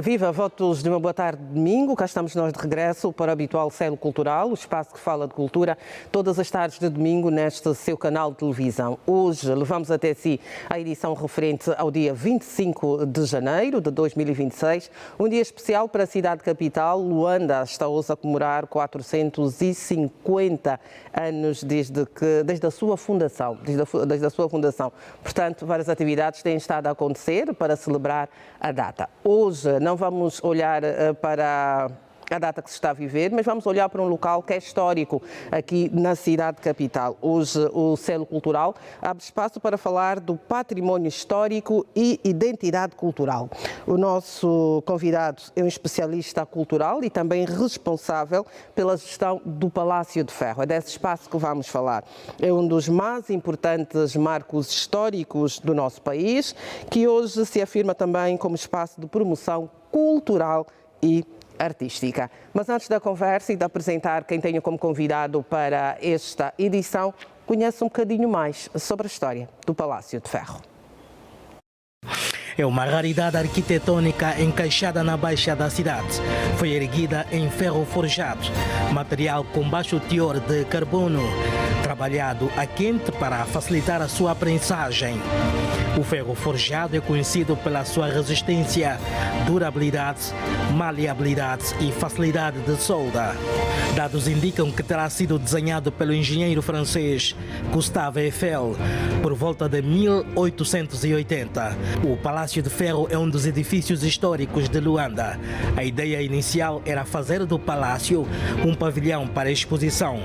Viva, votos de uma boa tarde de domingo. Cá estamos nós de regresso para o habitual Celo Cultural, o espaço que fala de cultura, todas as tardes de domingo neste seu canal de televisão. Hoje levamos até si a edição referente ao dia 25 de janeiro de 2026, um dia especial para a cidade capital. Luanda está hoje a comemorar 450 anos desde a sua fundação. Desde a sua fundação. Portanto, várias atividades têm estado a acontecer para celebrar a data. Hoje não vamos olhar para a data que se está a viver, mas vamos olhar para um local que é histórico aqui na cidade capital. Hoje o Celo Cultural abre espaço para falar do património histórico e identidade cultural. O nosso convidado é um especialista cultural e também responsável pela gestão do Palácio de Ferro. É desse espaço que vamos falar. É um dos mais importantes marcos históricos do nosso país, que hoje se afirma também como espaço de promoção cultural e artística. Mas antes da conversa e de apresentar quem tenho como convidado para esta edição, conheça um bocadinho mais sobre a história do Palácio de Ferro. É uma raridade arquitetônica encaixada na baixa da cidade. Foi erguida em ferro forjado, material com baixo teor de carbono, trabalhado a quente para facilitar a sua prensagem. O ferro forjado é conhecido pela sua resistência, durabilidade, maleabilidade e facilidade de solda. Dados indicam que terá sido desenhado pelo engenheiro francês Gustave Eiffel por volta de 1880. O Palácio de Ferro é um dos edifícios históricos de Luanda. A ideia inicial era fazer do palácio um pavilhão para exposição.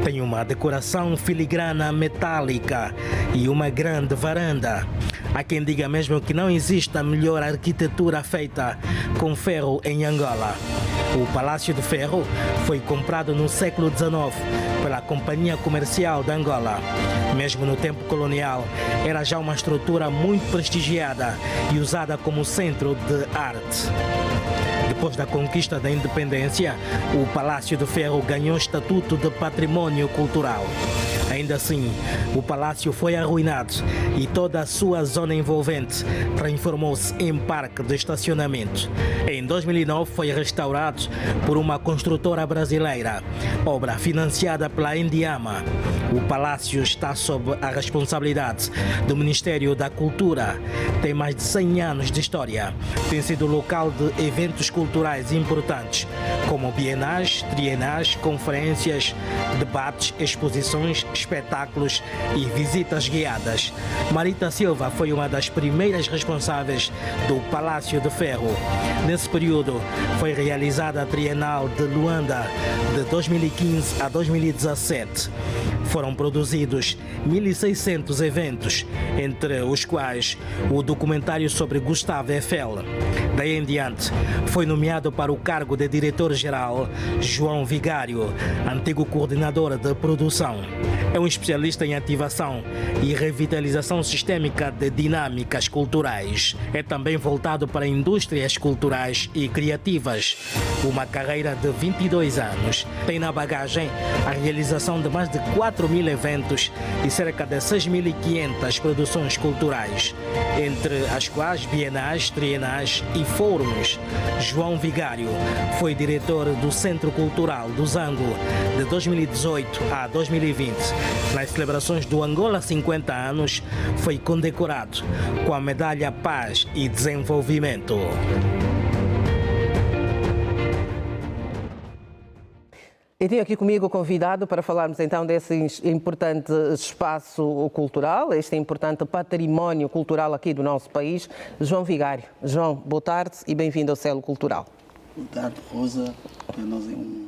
Tem uma decoração filigrana metálica e uma grande varanda. Há quem diga mesmo que não existe a melhor arquitetura feita com ferro em Angola. O Palácio de Ferro foi comprado no século XIX pela Companhia Comercial de Angola. Mesmo no tempo colonial, era já uma estrutura muito prestigiada e usada como centro de arte. Depois da conquista da independência, o Palácio de Ferro ganhou estatuto de património cultural. Ainda assim, o palácio foi arruinado e toda a sua zona envolvente transformou-se em parque de estacionamento. Em 2009 foi restaurado por uma construtora brasileira, obra financiada pela Endiama. O palácio está sob a responsabilidade do Ministério da Cultura. Tem mais de 100 anos de história. Tem sido local de eventos culturais importantes, como bienais, trienais, conferências, debates, exposições, espetáculos e visitas guiadas. Marita Silva foi uma das primeiras responsáveis do Palácio de Ferro. Nesse período, foi realizada a Trienal de Luanda, de 2015 a 2017. Foram produzidos 1.600 eventos, entre os quais o documentário sobre Gustave Eiffel. Daí em diante, foi nomeado para o cargo de diretor-geral João Vigário, antigo coordenador de produção. É um especialista em ativação e revitalização sistêmica de dinâmicas culturais. É também voltado para indústrias culturais e criativas. Uma carreira de 22 anos. Tem na bagagem a realização de mais de 4.000 eventos e cerca de 6.500 produções culturais, entre as quais bienais, trienais e fóruns. João Vigário foi diretor do Centro Cultural do Zango de 2018 a 2020. Nas celebrações do Angola 50 anos, foi condecorado com a medalha Paz e Desenvolvimento. E tenho aqui comigo o convidado para falarmos então desse importante espaço cultural, este importante património cultural aqui do nosso país, João Vigário. João, boa tarde e bem-vindo ao Celo Cultural. Boa tarde, Rosa. Para nós é um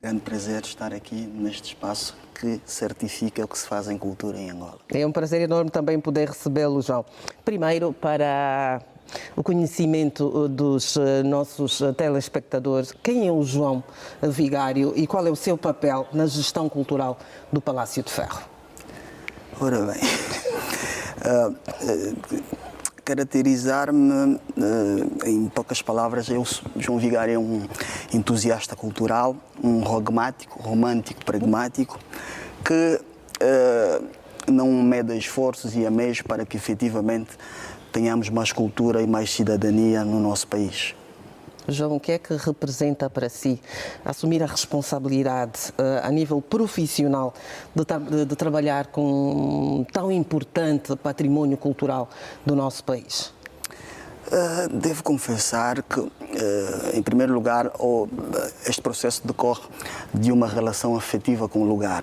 grande prazer estar aqui neste espaço que certifica o que se faz em cultura em Angola. É um prazer enorme também poder recebê-lo, João. Primeiro, para o conhecimento dos nossos telespectadores, quem é o João Vigário e qual é o seu papel na gestão cultural do Palácio de Ferro? Ora bem, caracterizar-me, em poucas palavras, eu, João Vigário, é um entusiasta cultural, um romântico, pragmático, que não mede esforços e ameios para que efetivamente tenhamos mais cultura e mais cidadania no nosso país. João, o que é que representa para si assumir a responsabilidade a nível profissional de trabalhar com um tão importante património cultural do nosso país? Devo confessar que, em primeiro lugar, este processo decorre de uma relação afetiva com o lugar.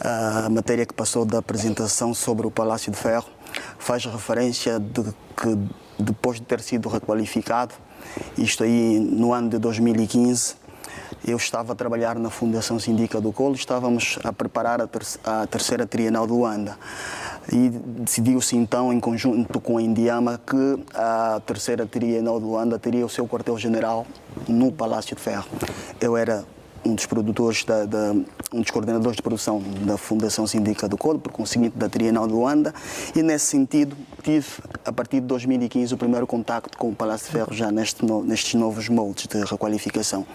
A matéria que passou da apresentação sobre o Palácio de Ferro faz referência de que, depois de ter sido requalificado, isto aí no ano de 2015, eu estava a trabalhar na Fundação Sindica do Colo, estávamos a preparar a terceira Trienal de Luanda. E decidiu-se então, em conjunto com a Indiama, que a terceira Trienal de Luanda teria o seu quartel-general no Palácio de Ferro. Eu era um dos produtores, um dos coordenadores de produção da Fundação Sindica do Colo, por conseguinte da Trienal de Luanda, e nesse sentido tive, a partir de 2015, o primeiro contacto com o Palácio de Ferro, já nestes novos moldes de requalificação.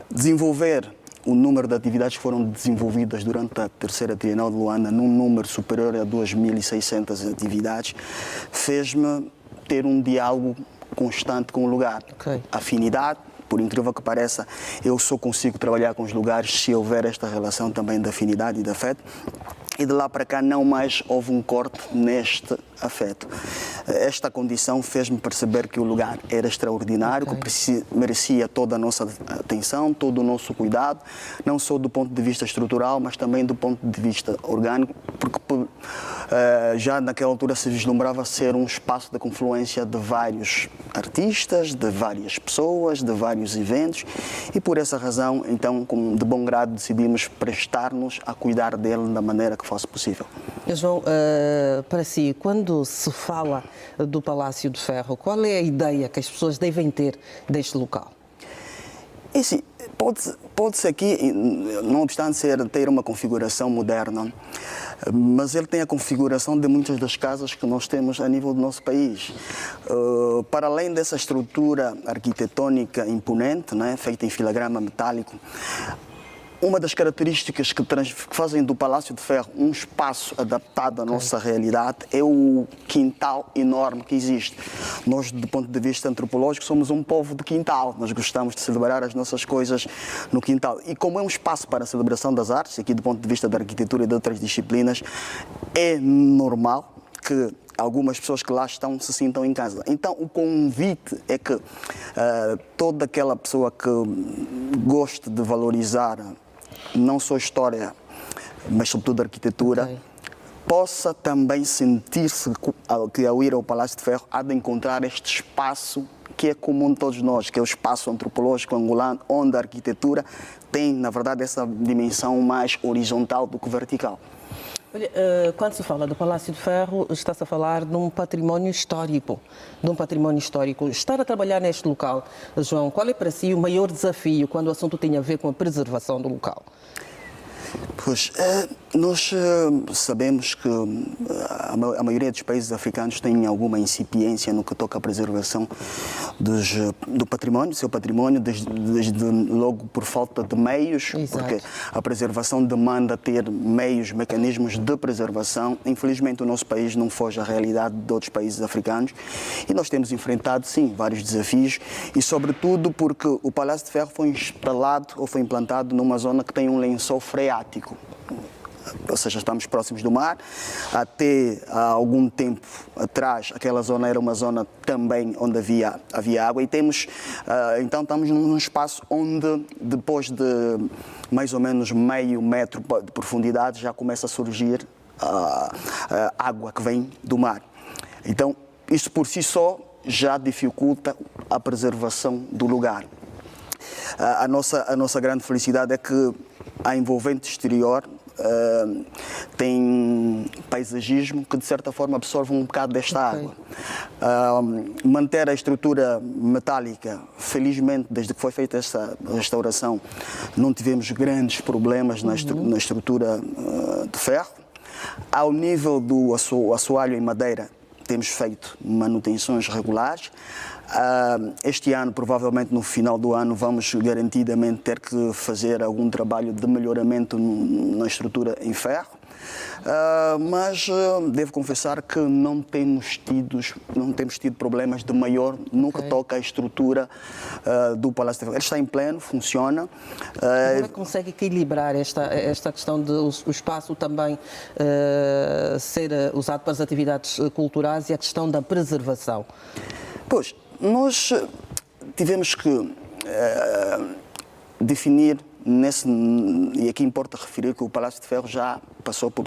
Desenvolver o número de atividades que foram desenvolvidas durante a terceira Trienal de Luanda, num número superior a 2.600 atividades, fez-me ter um diálogo constante com o lugar. Okay. Afinidade, por incrível que pareça, eu só consigo trabalhar com os lugares se houver esta relação também de afinidade e de afeto. E de lá para cá não mais houve um corte neste afeto. Esta condição fez-me perceber que o lugar era extraordinário, okay, que merecia toda a nossa atenção, todo o nosso cuidado, não só do ponto de vista estrutural, mas também do ponto de vista orgânico, porque já naquela altura se vislumbrava ser um espaço de confluência de vários artistas, de várias pessoas, de vários eventos, e por essa razão, então, de bom grado, decidimos prestar-nos a cuidar dele da maneira que fosse possível. João, para si, quando se fala do Palácio de Ferro, qual é a ideia que as pessoas devem ter deste local? Esse pode-se aqui, não obstante ter uma configuração moderna, mas ele tem a configuração de muitas das casas que nós temos a nível do nosso país. Para além dessa estrutura arquitetônica imponente, né, feita em filigrama metálico, uma das características que fazem do Palácio de Ferro um espaço adaptado à nossa realidade é o quintal enorme que existe. Nós, do ponto de vista antropológico, somos um povo de quintal. Nós gostamos de celebrar as nossas coisas no quintal. E como é um espaço para a celebração das artes, aqui do ponto de vista da arquitetura e de outras disciplinas, é normal que algumas pessoas que lá estão se sintam em casa. Então, o convite é que toda aquela pessoa que goste de valorizar não só a história, mas sobretudo a arquitetura, okay, possa também sentir-se que ao ir ao Palácio de Ferro há de encontrar este espaço que é comum a todos nós, que é o espaço antropológico angolano, onde a arquitetura tem, na verdade, essa dimensão mais horizontal do que vertical. Olha, quando se fala do Palácio de Ferro, está-se a falar de um património histórico. Estar a trabalhar neste local, João, qual é para si o maior desafio quando o assunto tem a ver com a preservação do local? Pois, nós sabemos que a maioria dos países africanos tem alguma incipiência no que toca à preservação do património, seu património, desde logo por falta de meios, exato, porque a preservação demanda ter meios, mecanismos de preservação. Infelizmente o nosso país não foge à realidade de outros países africanos e nós temos enfrentado, sim, vários desafios e sobretudo porque o Palácio de Ferro foi instalado ou foi implantado numa zona que tem um lençol freático. Ou seja, estamos próximos do mar. Até há algum tempo atrás, aquela zona era uma zona também onde havia água e então estamos num espaço onde, depois de mais ou menos meio metro de profundidade, já começa a surgir a água que vem do mar. Então, isso por si só já dificulta a preservação do lugar. A nossa grande felicidade é que a envolvente exterior tem paisagismo que de certa forma absorve um bocado desta okay, água. Manter a estrutura metálica, felizmente desde que foi feita esta restauração não tivemos grandes problemas na estrutura de ferro. Ao nível do assoalho em madeira temos feito manutenções regulares. Este ano, provavelmente no final do ano, vamos garantidamente ter que fazer algum trabalho de melhoramento na estrutura em ferro. Mas devo confessar que não temos tido problemas de maior no que toca à estrutura do Palácio de Ferro. Ele está em pleno, funciona. Como é que consegue equilibrar esta questão de o espaço também ser usado para as atividades culturais e a questão da preservação? Pois, nós tivemos que definir e aqui importa referir que o Palácio de Ferro já passou por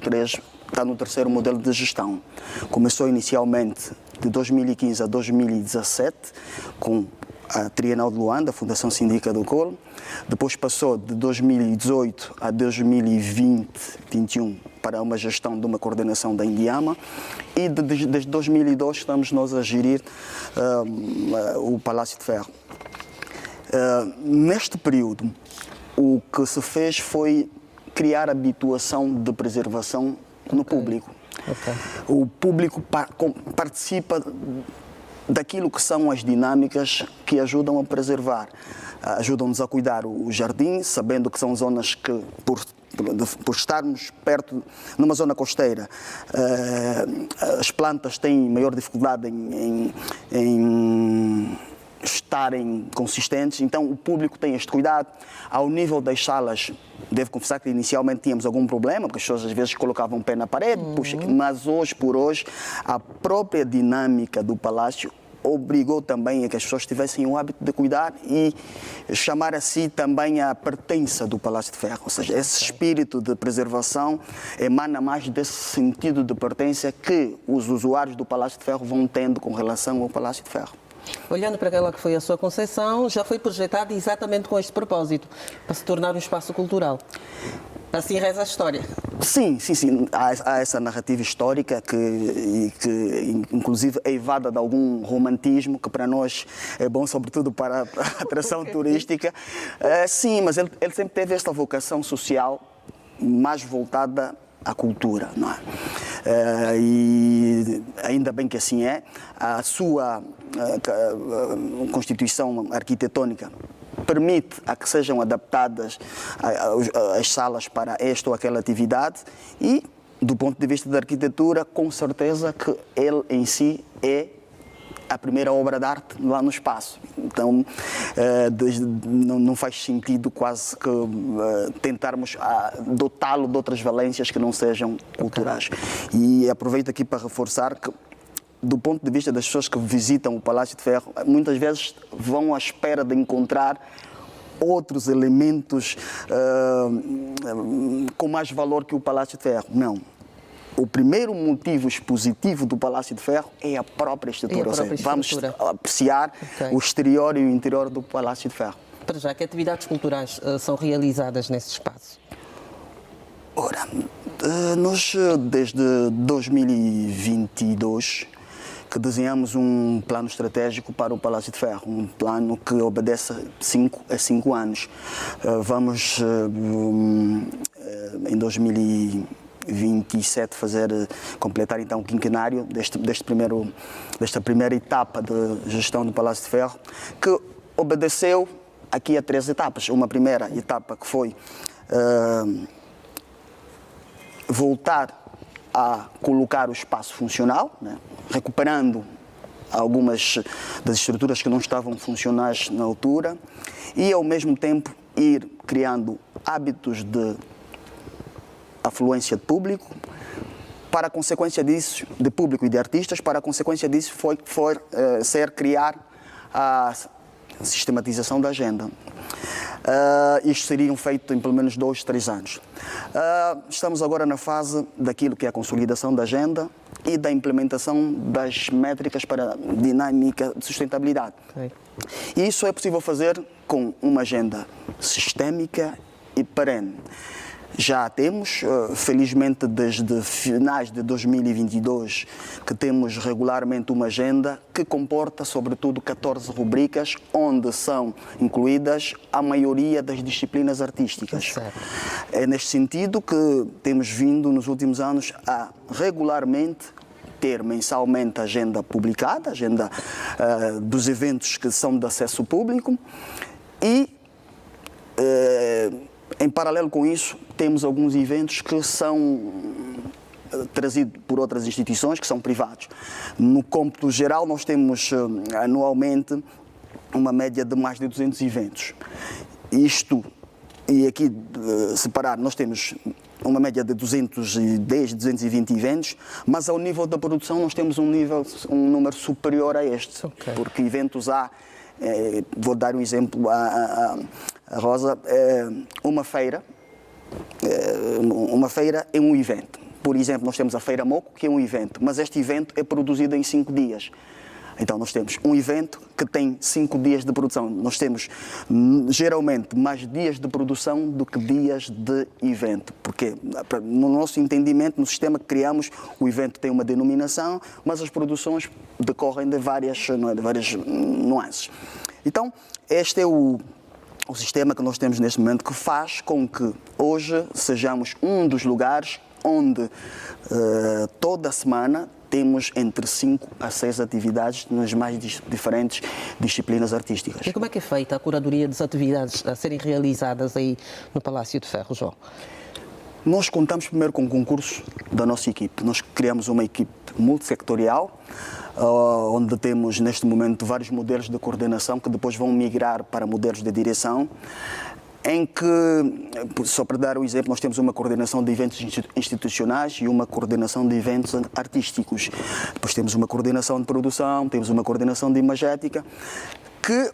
está no terceiro modelo de gestão. Começou inicialmente de 2015 a 2017 com a Trienal de Luanda, a Fundação Síndica do Colo. Depois passou de 2018 a 2020-21 para uma gestão de uma coordenação da Indiama e desde 2002 estamos nós a gerir o Palácio de Ferro. Neste período, o que se fez foi criar habituação de preservação no público. O público participa daquilo que são as dinâmicas que ajudam a preservar. Ajudam-nos a cuidar o jardim, sabendo que são zonas que, por estarmos perto, numa zona costeira, as plantas têm maior dificuldade em estarem consistentes, então o público tem este cuidado. Ao nível das salas, devo confessar que inicialmente tínhamos algum problema, porque as pessoas às vezes colocavam o pé na parede, mas hoje por hoje, a própria dinâmica do palácio obrigou também a que as pessoas tivessem o hábito de cuidar e chamar a si também a pertença do Palácio de Ferro. Ou seja, esse espírito de preservação emana mais desse sentido de pertença que os usuários do Palácio de Ferro vão tendo com relação ao Palácio de Ferro. Olhando para aquela que foi a sua concepção, já foi projetado exatamente com este propósito, para se tornar um espaço cultural. Assim reza a história. Sim. Há essa narrativa histórica que inclusive é evada de algum romantismo, que para nós é bom, sobretudo para a atração turística. Sim, mas ele sempre teve esta vocação social mais voltada à cultura, não é? E ainda bem que assim é. A sua constituição arquitetônica permite a que sejam adaptadas as salas para esta ou aquela atividade e, do ponto de vista da arquitetura, com certeza que ele em si é a primeira obra de arte lá no espaço. Então, não faz sentido quase que tentarmos dotá-lo de outras valências que não sejam culturais. E aproveito aqui para reforçar que, do ponto de vista das pessoas que visitam o Palácio de Ferro, muitas vezes vão à espera de encontrar outros elementos com mais valor que o Palácio de Ferro. Não. O primeiro motivo expositivo do Palácio de Ferro é a própria estrutura. Vamos apreciar o exterior e o interior do Palácio de Ferro. Para já, que atividades culturais são realizadas nesse espaço? Ora, nós desde 2022 que desenhamos um plano estratégico para o Palácio de Ferro, um plano que obedece a 5 anos. Vamos em 2027 completar então o quinquenário desta primeira etapa de gestão do Palácio de Ferro, que obedeceu aqui a 3 etapas. Uma primeira etapa que foi voltar a colocar o espaço funcional, né, recuperando algumas das estruturas que não estavam funcionais na altura e, ao mesmo tempo, ir criando hábitos de afluência de público. Para a consequência disso, de público e de artistas, para a consequência disso foi criar a sistematização da agenda. Isto seria feito em pelo menos 2, 3 anos. Estamos agora na fase daquilo que é a consolidação da agenda e da implementação das métricas para a dinâmica de sustentabilidade. E isso é possível fazer com uma agenda sistémica e perene. Já temos, felizmente, desde finais de 2022, que temos regularmente uma agenda que comporta, sobretudo, 14 rubricas, onde são incluídas a maioria das disciplinas artísticas. É neste sentido que temos vindo, nos últimos anos, a regularmente ter mensalmente a agenda publicada, a agenda dos eventos que são de acesso público e, em paralelo com isso, temos alguns eventos que são trazido por outras instituições que são privados. No cômputo geral, nós temos anualmente uma média de mais de 200 eventos. Isto, e aqui separar, nós temos uma média de 210, 220 eventos, mas ao nível da produção nós temos um número superior a este, porque eventos há, vou dar um exemplo a Rosa, uma feira é um evento. Por exemplo, nós temos a Feira Moco, que é um evento, mas este evento é produzido em 5 dias. Então, nós temos um evento que tem 5 dias de produção. Nós temos, geralmente, mais dias de produção do que dias de evento. Porque, no nosso entendimento, no sistema que criamos, o evento tem uma denominação, mas as produções decorrem de várias nuances. Então, este é o sistema que nós temos neste momento, que faz com que hoje sejamos um dos lugares onde toda semana temos entre 5 a 6 atividades nas mais diferentes disciplinas artísticas. E como é que é feita a curadoria das atividades a serem realizadas aí no Palácio de Ferro, João? Nós contamos primeiro com o concurso da nossa equipe. Nós criamos uma equipe multissectorial, onde temos neste momento vários modelos de coordenação que depois vão migrar para modelos de direção, em que, só para dar um exemplo, nós temos uma coordenação de eventos institucionais e uma coordenação de eventos artísticos. Depois temos uma coordenação de produção, temos uma coordenação de imagética, que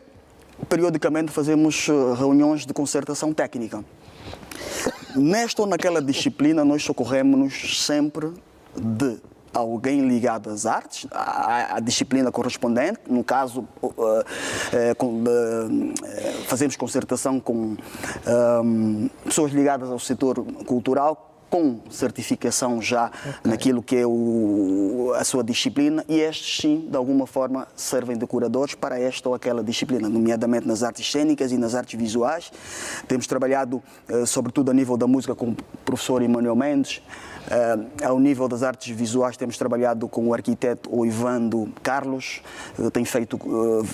periodicamente fazemos reuniões de concertação técnica. Nesta ou naquela disciplina, nós socorremos-nos sempre de alguém ligado às artes, à disciplina correspondente. No caso, fazemos concertação com pessoas ligadas ao setor cultural, com certificação já naquilo que é a sua disciplina, e estes sim, de alguma forma, servem de curadores para esta ou aquela disciplina, nomeadamente nas artes cênicas e nas artes visuais. Temos trabalhado, sobretudo a nível da música, com o professor Emanuel Mendes. Ao nível das artes visuais, temos trabalhado com o arquiteto Oivando Carlos, tem feito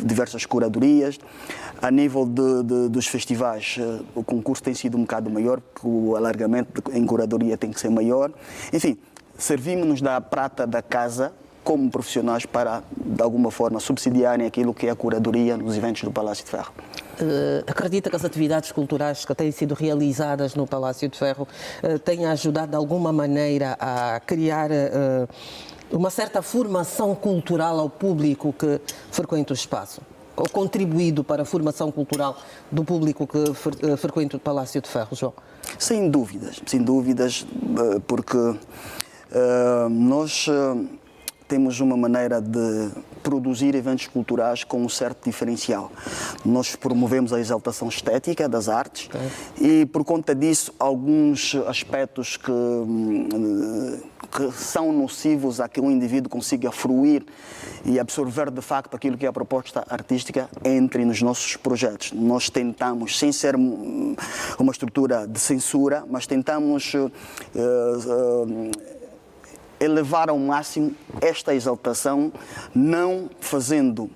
diversas curadorias. A nível dos festivais, o concurso tem sido um bocado maior, porque o alargamento em curadoria tem que ser maior. Enfim, servimos-nos da prata da casa como profissionais para, de alguma forma, subsidiarem aquilo que é a curadoria nos eventos do Palácio de Ferro. Acredita que as atividades culturais que têm sido realizadas no Palácio de Ferro têm ajudado de alguma maneira a criar uma certa formação cultural ao público que frequenta o espaço? Ou contribuído para a formação cultural do público que frequenta o Palácio de Ferro, João? Sem dúvidas, porque nós temos uma maneira de produzir eventos culturais com um certo diferencial. Nós promovemos a exaltação estética das artes e, por conta disso, alguns aspectos que são nocivos a que o indivíduo consiga fruir e absorver de facto aquilo que é a proposta artística entre nos nossos projetos. Nós tentamos, sem ser uma estrutura de censura, mas tentamos elevar ao máximo esta exaltação, não fazendo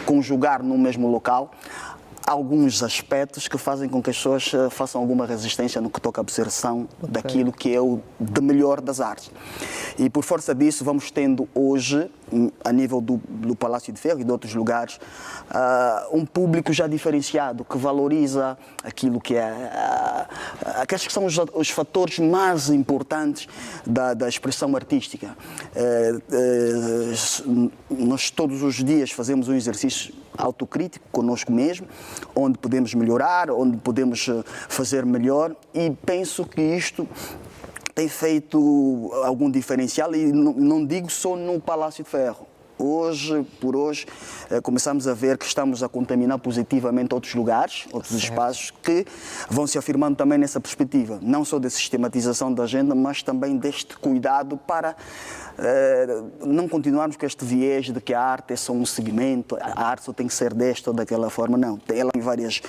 conjugar no mesmo local alguns aspectos que fazem com que as pessoas façam alguma resistência no que toca à absorção daquilo que é o de melhor das artes. E por força disso vamos tendo hoje, a nível do Palácio de Ferro e de outros lugares, um público já diferenciado, que valoriza aquilo que é, aqueles que são os fatores mais importantes da expressão artística. Nós todos os dias fazemos um exercício autocrítico connosco mesmo, onde podemos melhorar, onde podemos fazer melhor, e penso que isto tem feito algum diferencial, e não digo só no Palácio de Ferro. Hoje, por hoje, começamos a ver que estamos a contaminar positivamente outros lugares, outros espaços que vão se afirmando também nessa perspectiva, não só da sistematização da agenda, mas também deste cuidado para não continuarmos com este viés de que a arte é só um segmento, a arte só tem que ser desta ou daquela forma. Não, ela tem várias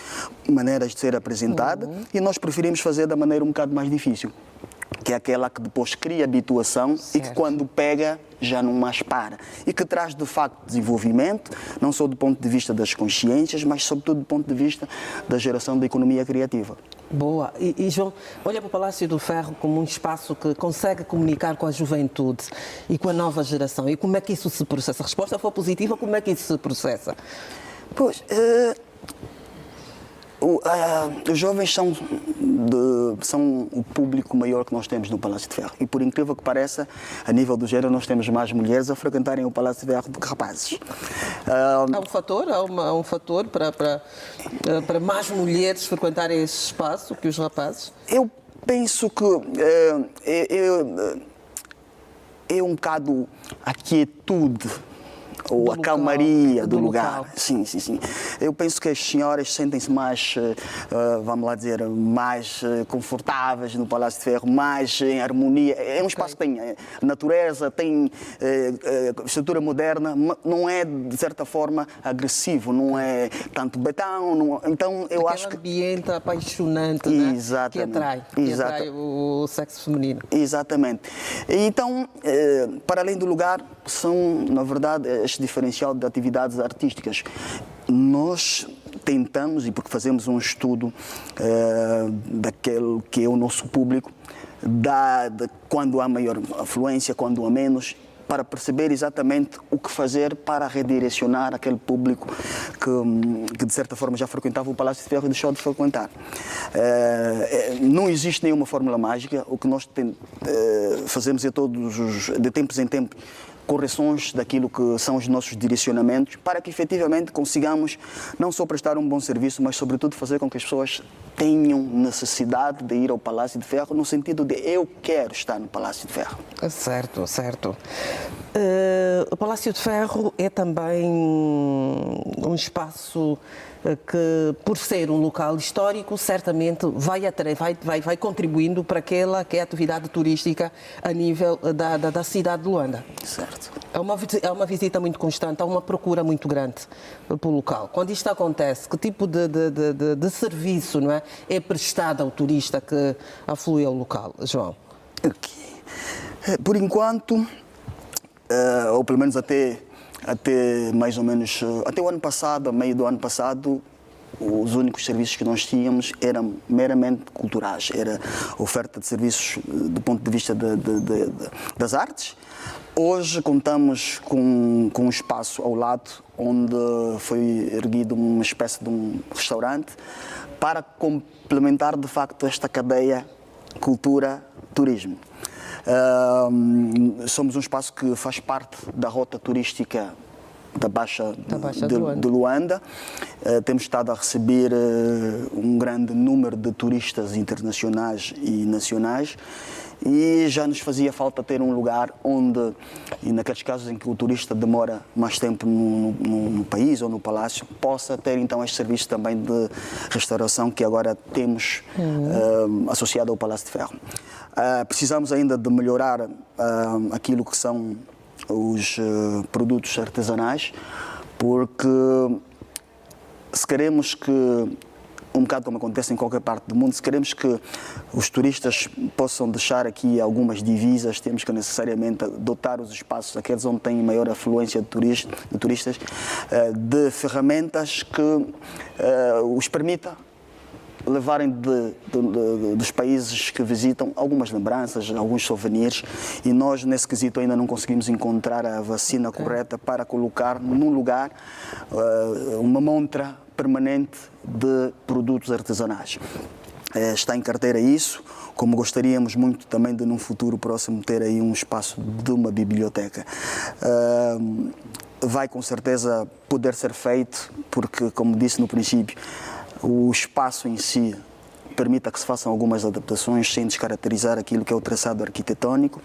maneiras de ser apresentada e nós preferimos fazer da maneira um bocado mais difícil, que é aquela que depois cria habituação e que quando pega já não mais para. E que traz de facto desenvolvimento, não só do ponto de vista das consciências, mas sobretudo do ponto de vista da geração da economia criativa. Boa. E João, olha para o Palácio do Ferro como um espaço que consegue comunicar com a juventude e com a nova geração. E como é que isso se processa? Se a resposta for positiva, como é que isso se processa? Pois, os jovens são o público maior que nós temos no Palácio de Ferro. E por incrível que pareça, a nível do género, nós temos mais mulheres a frequentarem o Palácio de Ferro do que rapazes. Há um fator? Há um fator para mais mulheres frequentarem esse espaço que os rapazes? Eu penso que é um bocado a quietude ou a calmaria do lugar. Sim. Eu penso que as senhoras sentem-se mais, vamos lá dizer, mais confortáveis no Palácio de Ferro, mais em harmonia. É um espaço que tem natureza, tem estrutura moderna, não é, de certa forma, agressivo, não é tanto betão. Então, eu acho que... ambiente apaixonante, né? Que atrai o sexo feminino. Exatamente. Então, para além do lugar, são, na verdade, este diferencial de atividades artísticas. Nós tentamos, e porque fazemos um estudo daquele que é o nosso público, de quando há maior afluência, quando há menos, para perceber exatamente o que fazer para redirecionar aquele público que de certa forma já frequentava o Palácio de Ferro e deixou de frequentar. Não existe nenhuma fórmula mágica. O que nós fazemos é de tempos em tempos, correções daquilo que são os nossos direcionamentos para que efetivamente consigamos não só prestar um bom serviço, mas sobretudo fazer com que as pessoas tenham necessidade de ir ao Palácio de Ferro no sentido de eu quero estar no Palácio de Ferro. Certo. O Palácio de Ferro é também um espaço que, por ser um local histórico, certamente vai contribuindo para aquela que é a atividade turística a nível da cidade de Luanda. Certo. É uma visita muito constante, há uma procura muito grande pelo local. Quando isto acontece, que tipo de serviço, não é prestado ao turista que aflui ao local, João? Por enquanto, ou pelo menos até mais ou menos, até o ano passado, a meio do ano passado, os únicos serviços que nós tínhamos eram meramente culturais. Era oferta de serviços do ponto de vista das artes. Hoje contamos com um espaço ao lado onde foi erguido uma espécie de um restaurante para complementar de facto esta cadeia cultura-turismo. Somos um espaço que faz parte da rota turística da Baixa de Luanda. Temos estado a receber um grande número de turistas internacionais e nacionais e já nos fazia falta ter um lugar onde, e naqueles casos em que o turista demora mais tempo no país ou no palácio, possa ter então este serviço também de restauração que agora temos associado ao Palácio de Ferro. Precisamos ainda de melhorar aquilo que são os produtos artesanais, porque se queremos que, um bocado como acontece em qualquer parte do mundo, se queremos que os turistas possam deixar aqui algumas divisas, temos que necessariamente dotar os espaços, aqueles onde tem maior afluência de turistas, de ferramentas que os permita levarem dos países que visitam algumas lembranças, alguns souvenirs, e nós nesse quesito ainda não conseguimos encontrar a vacina correta para colocar num lugar uma montra permanente de produtos artesanais. Está em carteira isso, como gostaríamos muito também de num futuro próximo ter aí um espaço de uma biblioteca. Vai com certeza poder ser feito, porque como disse no princípio, o espaço em si permita que se façam algumas adaptações sem descaracterizar aquilo que é o traçado arquitetónico,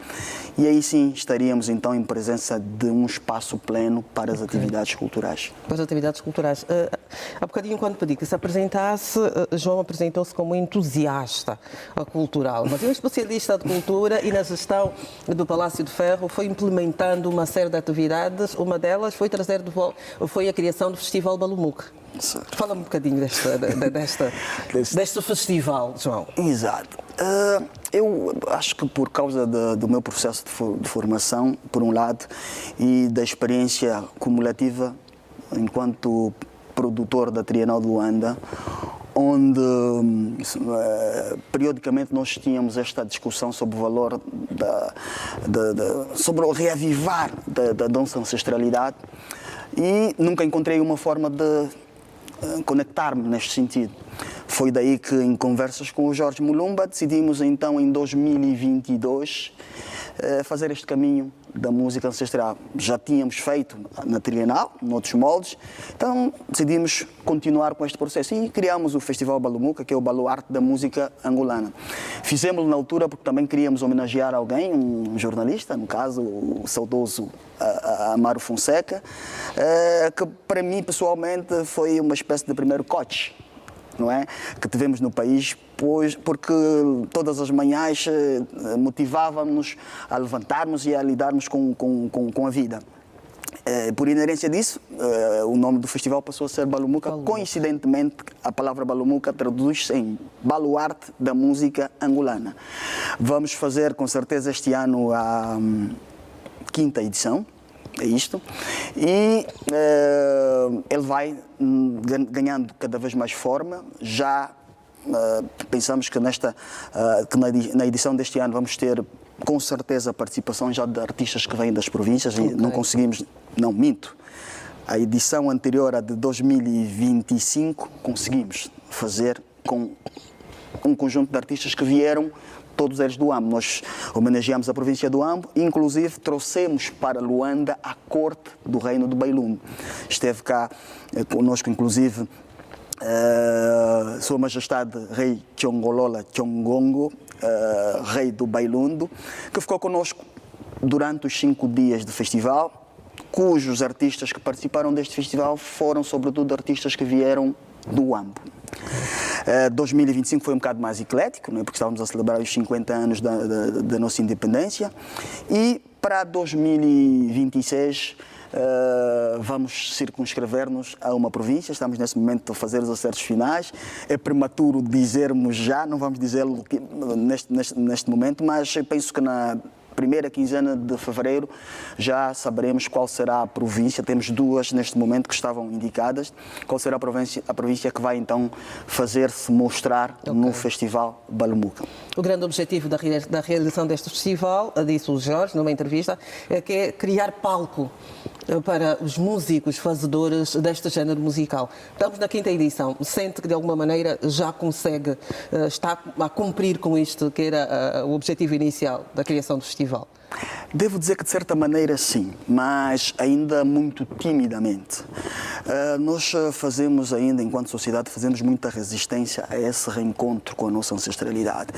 e aí sim estaríamos então em presença de um espaço pleno para as atividades culturais. Para as atividades culturais. Há bocadinho, quando pedi que se apresentasse, João apresentou-se como entusiasta cultural, mas é um especialista de cultura e na gestão do Palácio de Ferro foi implementando uma série de atividades. Uma delas foi trazer de volta, foi a criação do Festival Balumuque. Fala um bocadinho deste festival, João. Exato. Eu acho que por causa do meu processo de formação, por um lado, e da experiência cumulativa enquanto produtor da Trienal de Luanda, onde periodicamente nós tínhamos esta discussão sobre o valor, sobre o reavivar da nossa ancestralidade, e nunca encontrei uma forma de conectar-me neste sentido. Foi daí que, em conversas com o Jorge Mulumba, decidimos então em 2022 fazer este caminho da música ancestral. Já tínhamos feito na Trienal, noutros moldes, então decidimos continuar com este processo e criamos o Festival Balumuca, que é o baluarte da música angolana. Fizemos na altura porque também queríamos homenagear alguém, um jornalista, no caso o saudoso Amaro Fonseca, que para mim pessoalmente foi uma espécie de primeiro coach, não é? Que tivemos no país, pois, porque todas as manhãs motivava-nos a levantarmos e a lidarmos com a vida. Por inerência disso, o nome do festival passou a ser Balumuca. Coincidentemente, a palavra Balumuca traduz-se em baluarte da música angolana. Vamos fazer, com certeza, este ano a 5ª edição. É isto. E ele vai ganhando cada vez mais forma. Já pensamos que na edição deste ano vamos ter com certeza a participação já de artistas que vêm das províncias. Okay. E não conseguimos, não minto, a edição anterior, a de 2025, conseguimos fazer com um conjunto de artistas que vieram todos eles do Ambo. Nós homenageamos a província do Ambo, inclusive trouxemos para Luanda a corte do reino do Bailundo. Esteve cá conosco, inclusive, Sua Majestade Rei Tchongolola Tchongongo, rei do Bailundo, que ficou conosco durante os 5 dias de festival, cujos artistas que participaram deste festival foram, sobretudo, artistas que vieram do Ambo. 2025 foi um bocado mais eclético, não é? Porque estávamos a celebrar os 50 anos da nossa independência, e para 2026 vamos circunscrever-nos a uma província. Estamos nesse momento a fazer os acertos finais. É prematuro dizermos já, não vamos dizê-lo neste momento, mas eu penso que na primeira quinzena de fevereiro já saberemos qual será a província. Temos 2 neste momento que estavam indicadas. Qual será a província que vai então fazer-se mostrar no Festival Balumuca. O grande objetivo da realização deste festival, disse o Jorge numa entrevista, é que é criar palco para os músicos fazedores deste género musical. Estamos na 5ª edição. Sente que de alguma maneira já consegue, está a cumprir com isto que era o objetivo inicial da criação do festival? Devo dizer que de certa maneira sim, mas ainda muito timidamente. Nós fazemos ainda, enquanto sociedade, fazemos muita resistência a esse reencontro com a nossa ancestralidade.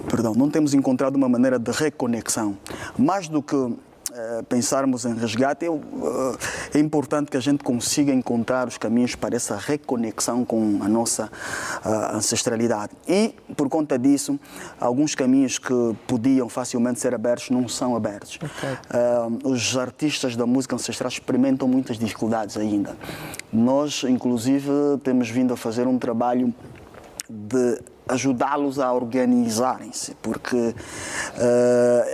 Perdão, não temos encontrado uma maneira de reconexão. Mais do que pensarmos em resgate, é importante que a gente consiga encontrar os caminhos para essa reconexão com a nossa ancestralidade. E, por conta disso, alguns caminhos que podiam facilmente ser abertos não são abertos. Okay. Os artistas da música ancestral experimentam muitas dificuldades ainda. Nós, inclusive, temos vindo a fazer um trabalho de ajudá-los a organizarem-se, porque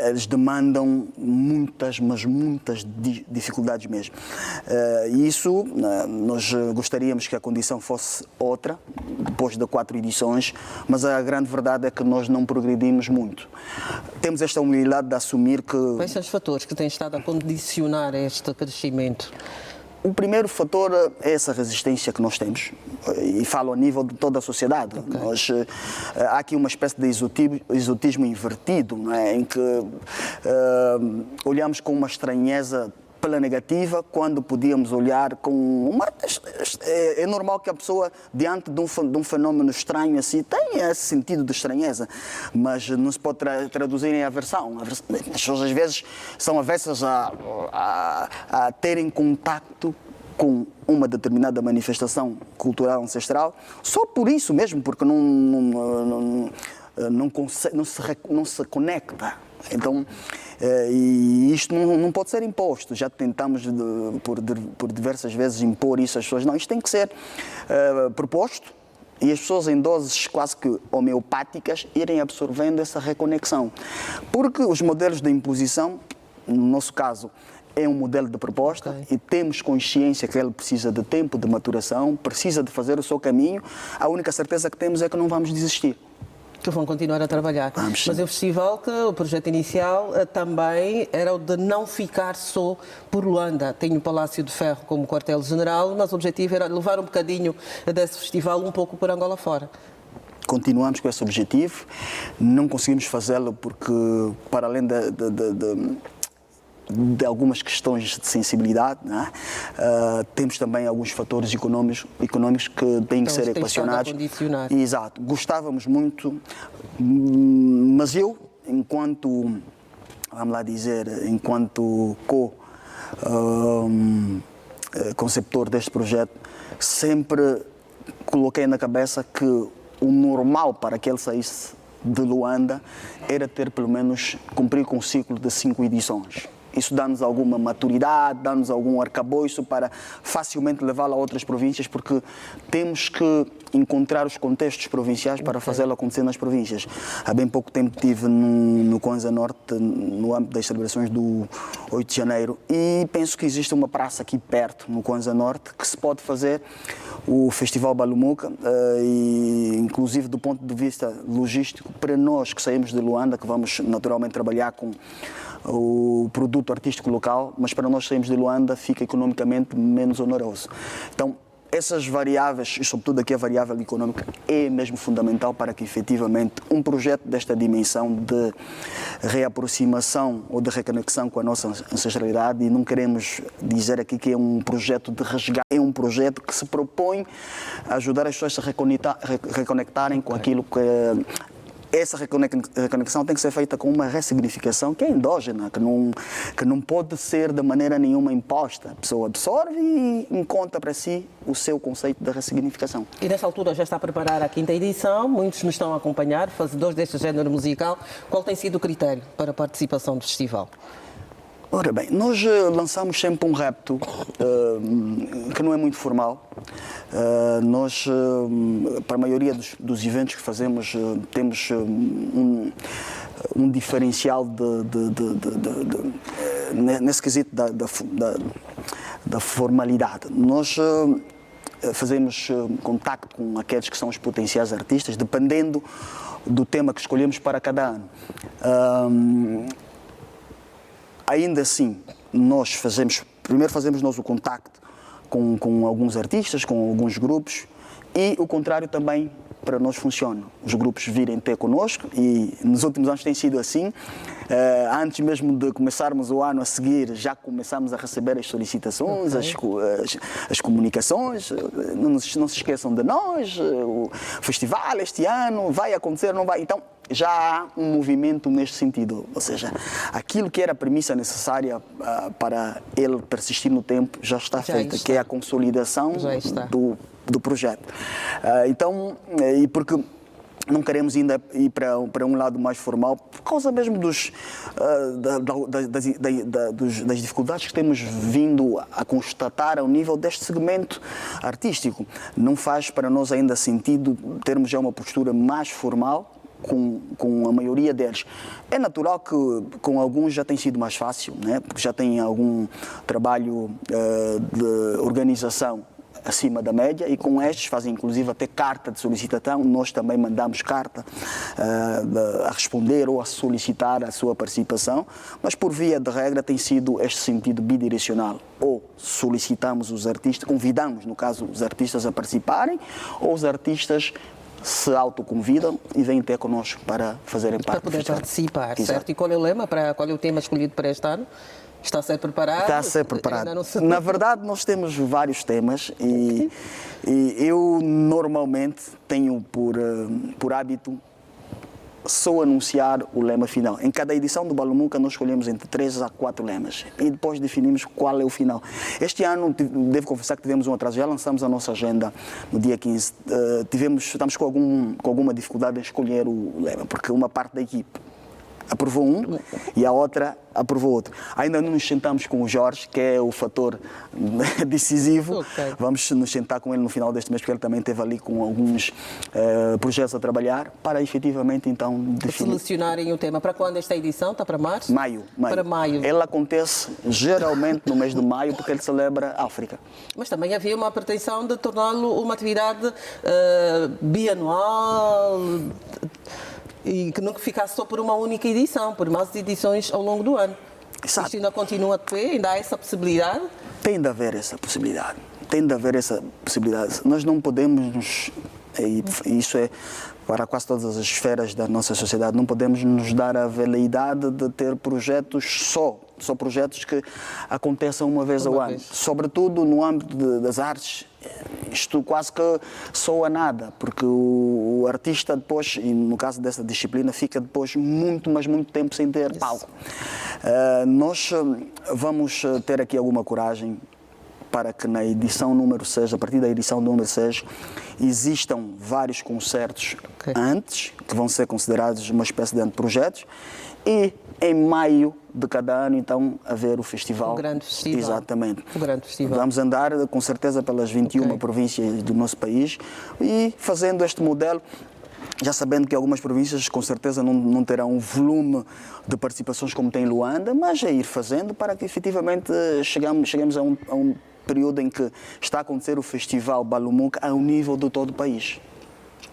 eles demandam muitas, mas muitas dificuldades mesmo. E isso, nós gostaríamos que a condição fosse outra, depois de 4 edições, mas a grande verdade é que nós não progredimos muito. Temos esta humildade de assumir que... Quais são os fatores que têm estado a condicionar este crescimento? O primeiro fator é essa resistência que nós temos, e falo a nível de toda a sociedade. Okay. Há aqui uma espécie de exotismo invertido, não é? Em que olhamos com uma estranheza pela negativa, quando podíamos olhar com uma... É normal que a pessoa, diante de um fenómeno estranho assim, tenha esse sentido de estranheza, mas não se pode traduzir em aversão. As pessoas às vezes são avessas a terem contacto com uma determinada manifestação cultural ancestral, só por isso mesmo, porque não se conecta. Então, e isto não pode ser imposto. Já tentamos por diversas vezes impor isso às pessoas. Não, isto tem que ser proposto e as pessoas em doses quase que homeopáticas irem absorvendo essa reconexão. Porque os modelos de imposição no nosso caso, é um modelo de proposta e temos consciência que ele precisa de tempo, de maturação, precisa de fazer o seu caminho. A única certeza que temos é que não vamos desistir. Que vão continuar a trabalhar. Mas o festival, que o projeto inicial também era o de não ficar só por Luanda. Tem o Palácio de Ferro como quartel-general, mas o objetivo era levar um bocadinho desse festival um pouco por Angola fora. Continuamos com esse objetivo. Não conseguimos fazê-lo porque, para além de algumas questões de sensibilidade, né? Temos também alguns fatores económicos que têm que ser equacionados. Exato. Gostávamos muito, mas eu, enquanto, vamos lá dizer, enquanto conceptor deste projeto, sempre coloquei na cabeça que o normal para que ele saísse de Luanda era ter pelo menos cumprir com um ciclo de 5 edições. Isso dá-nos alguma maturidade, dá-nos algum arcabouço para facilmente levá-lo a outras províncias, porque temos que encontrar os contextos provinciais para fazê-lo acontecer nas províncias. Há bem pouco tempo estive no Kwanza Norte, no âmbito das celebrações do 8 de janeiro, e penso que existe uma praça aqui perto, no Kwanza Norte, que se pode fazer o Festival Balumuca, e inclusive do ponto de vista logístico, para nós que saímos de Luanda, que vamos naturalmente trabalhar com o produto artístico local, mas para nós saímos de Luanda fica economicamente menos oneroso. Então, essas variáveis, e sobretudo aqui a variável económica, é mesmo fundamental para que efetivamente um projeto desta dimensão de reaproximação ou de reconexão com a nossa ancestralidade, e não queremos dizer aqui que é um projeto de resgate, é um projeto que se propõe a ajudar as pessoas a se reconectarem com aquilo que essa reconexão tem que ser feita com uma ressignificação que é endógena, que não pode ser de maneira nenhuma imposta. A pessoa absorve e encontra para si o seu conceito de ressignificação. E nessa altura já está a preparar a 5ª edição, muitos nos estão a acompanhar, fazedores deste género musical. Qual tem sido o critério para a participação do festival? Ora bem, nós lançamos sempre um repto que não é muito formal. Nós, para a maioria dos eventos que fazemos, temos um diferencial nesse quesito da formalidade. Nós fazemos contacto com aqueles que são os potenciais artistas, dependendo do tema que escolhemos para cada ano. Ainda assim, primeiro fazemos nós o contacto com alguns artistas, com alguns grupos, e o contrário também para nós funciona. Os grupos virem ter connosco, e nos últimos anos tem sido assim. Antes mesmo de começarmos o ano a seguir, já começamos a receber as solicitações, as comunicações. Não se esqueçam de nós, o festival este ano vai acontecer, não vai? Então, já há um movimento neste sentido, ou seja, aquilo que era a premissa necessária para ele persistir no tempo já está feita, que é a consolidação do projeto. Então, e porque não queremos ainda ir para um lado mais formal, por causa mesmo das dificuldades que temos vindo a constatar ao nível deste segmento artístico. Não faz para nós ainda sentido termos já uma postura mais formal com a maioria deles. É natural que com alguns já tem sido mais fácil, né? Porque já tem algum trabalho de organização acima da média, e com estes fazem inclusive até carta de solicitação. Nós também mandamos carta a responder ou a solicitar a sua participação, mas por via de regra tem sido este sentido bidirecional. Ou solicitamos os artistas, convidamos, no caso, os artistas a participarem, ou os artistas se autoconvidam e vêm ter connosco para fazerem parte. Para poder participar, certo? E qual é o lema, qual é o tema escolhido para este ano? Está a ser preparado? Está a ser preparado. Na verdade, nós temos vários temas e eu normalmente tenho por hábito só anunciar o lema final. Em cada edição do Balumuca nós escolhemos entre 3 a 4 lemas e depois definimos qual é o final. Este ano, devo confessar que tivemos um atraso, já lançamos a nossa agenda no dia 15. Estamos com alguma dificuldade em escolher o lema, porque uma parte da equipe aprovou um e a outra aprovou outro. Ainda não nos sentamos com o Jorge, que é o fator decisivo. Okay. Vamos nos sentar com ele no final deste mês, porque ele também esteve ali com alguns projetos a trabalhar, para efetivamente então definir. Selecionarem o tema. Para quando esta edição? Está para março? Maio. Para maio. Ele acontece geralmente no mês de maio, porque ele celebra a África. Mas também havia uma pretensão de torná-lo uma atividade bianual e que nunca ficasse só por uma única edição, por mais edições ao longo do ano. Exato. Isto ainda continua a ter, ainda há essa possibilidade? Tem de haver essa possibilidade. Tem de haver essa possibilidade. Nós não podemos, e isso é para quase todas as esferas da nossa sociedade, não podemos nos dar a veleidade de ter projetos só projetos que aconteçam uma vez ao ano. Sobretudo no âmbito das artes, isto quase que soa nada, porque o artista depois, e no caso dessa disciplina, fica depois muito tempo sem ter palco. Nós vamos ter aqui alguma coragem para que na edição número 6, a partir da edição número 6, existam vários concertos antes, que vão ser considerados uma espécie de anteprojetos, e em maio de cada ano, então, haver o festival. O grande festival. Exatamente. O grande festival. Vamos andar, com certeza, pelas 21 províncias do nosso país e fazendo este modelo, já sabendo que algumas províncias com certeza não terão um volume de participações como tem Luanda, mas é ir fazendo para que efetivamente cheguemos a um período em que está a acontecer o Festival Balumuca ao nível de todo o país.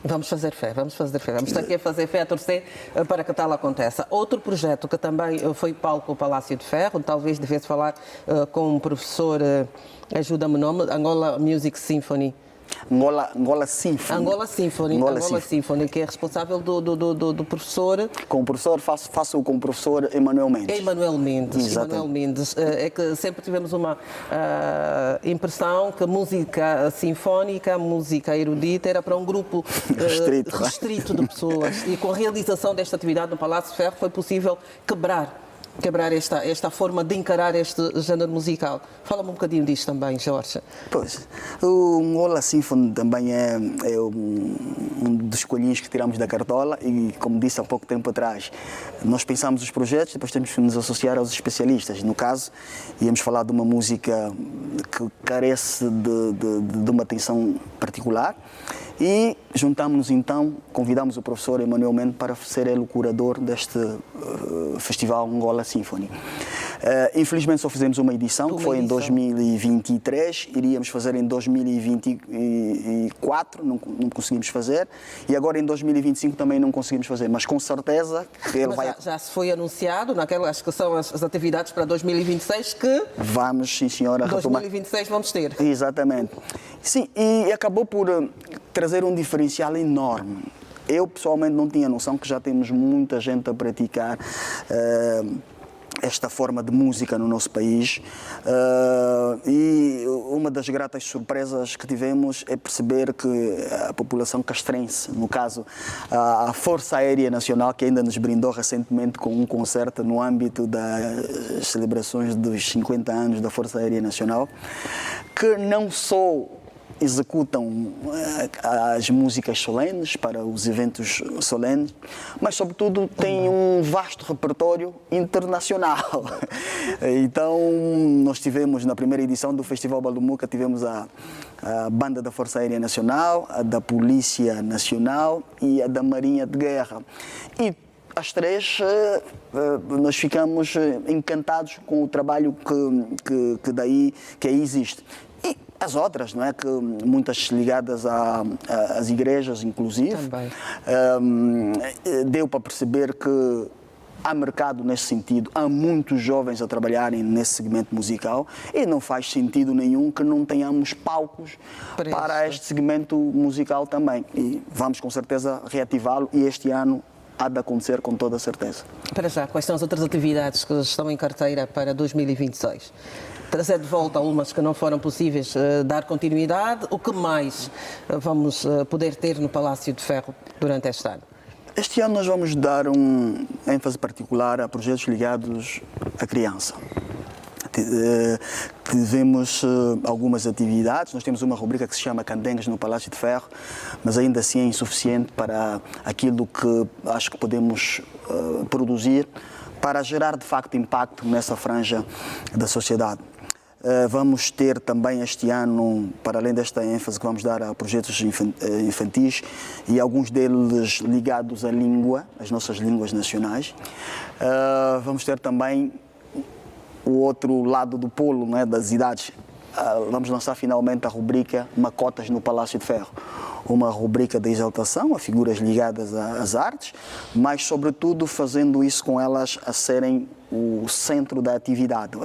Vamos fazer fé, vamos estar aqui a fazer fé, a torcer para que tal aconteça. Outro projeto que também foi palco o Palácio de Ferro, talvez devesse falar com o professor, ajuda-me o nome, Angola Music Symphony. Angola Symphony, que é responsável do professor... Com o professor, faço com o professor Emanuel Mendes. Emanuel Mendes. É que sempre tivemos uma impressão que música sinfónica, música erudita, era para um grupo restrito de pessoas. E com a realização desta atividade no Palácio de Ferro foi possível quebrar esta forma de encarar este género musical. Fala-me um bocadinho disto também, Jorge. Pois, o Angola Symphony também é um dos coelhinhos que tiramos da cartola e, como disse há pouco tempo atrás, nós pensamos os projetos, depois temos que nos associar aos especialistas. No caso, íamos falar de uma música que carece de uma atenção particular e juntámos-nos então, convidamos o professor Emanuel Mendes para ser ele o curador deste festival Angola Symphony. Infelizmente só fizemos uma edição, que foi em 2023, iríamos fazer em 2024, não conseguimos fazer, e agora em 2025 também não conseguimos fazer, mas com certeza que ele vai... Já se foi anunciado, naquelas que são as atividades para 2026, que... Vamos, sim senhora, retomar. 2026 vamos ter. Exatamente. Sim, e acabou por trazer um diferencial enorme. Eu, pessoalmente, não tinha noção que já temos muita gente a praticar esta forma de música no nosso país e uma das gratas surpresas que tivemos é perceber que a população castrense, no caso a Força Aérea Nacional, que ainda nos brindou recentemente com um concerto no âmbito das celebrações dos 50 anos da Força Aérea Nacional, que não só executam as músicas solenes para os eventos solenes, mas sobretudo têm um vasto repertório internacional. Então nós tivemos na primeira edição do Festival Balumuca, tivemos a banda da Força Aérea Nacional, a da Polícia Nacional e a da Marinha de Guerra. E as três, nós ficamos encantados com o trabalho que aí existe. E as outras, não é? Que muitas ligadas às igrejas, inclusive, deu para perceber que há mercado nesse sentido, há muitos jovens a trabalharem nesse segmento musical e não faz sentido nenhum que não tenhamos palcos para este segmento musical também. E vamos com certeza reativá-lo e este ano há de acontecer com toda a certeza. Para já, quais são as outras atividades que estão em carteira para 2026? Trazer de volta algumas que não foram possíveis dar continuidade. O que mais vamos poder ter no Palácio de Ferro durante este ano? Este ano nós vamos dar um ênfase particular a projetos ligados à criança. Tivemos algumas atividades, nós temos uma rubrica que se chama Candengas no Palácio de Ferro, mas ainda assim é insuficiente para aquilo que acho que podemos produzir para gerar de facto impacto nessa franja da sociedade. Vamos ter também este ano, para além desta ênfase que vamos dar a projetos infantis e alguns deles ligados à língua, às nossas línguas nacionais, vamos ter também o outro lado do polo, não é, das idades. Vamos lançar finalmente a rubrica Macotas no Palácio de Ferro. Uma rubrica de exaltação a figuras ligadas às artes, mas sobretudo fazendo isso com elas a serem o centro da atividade.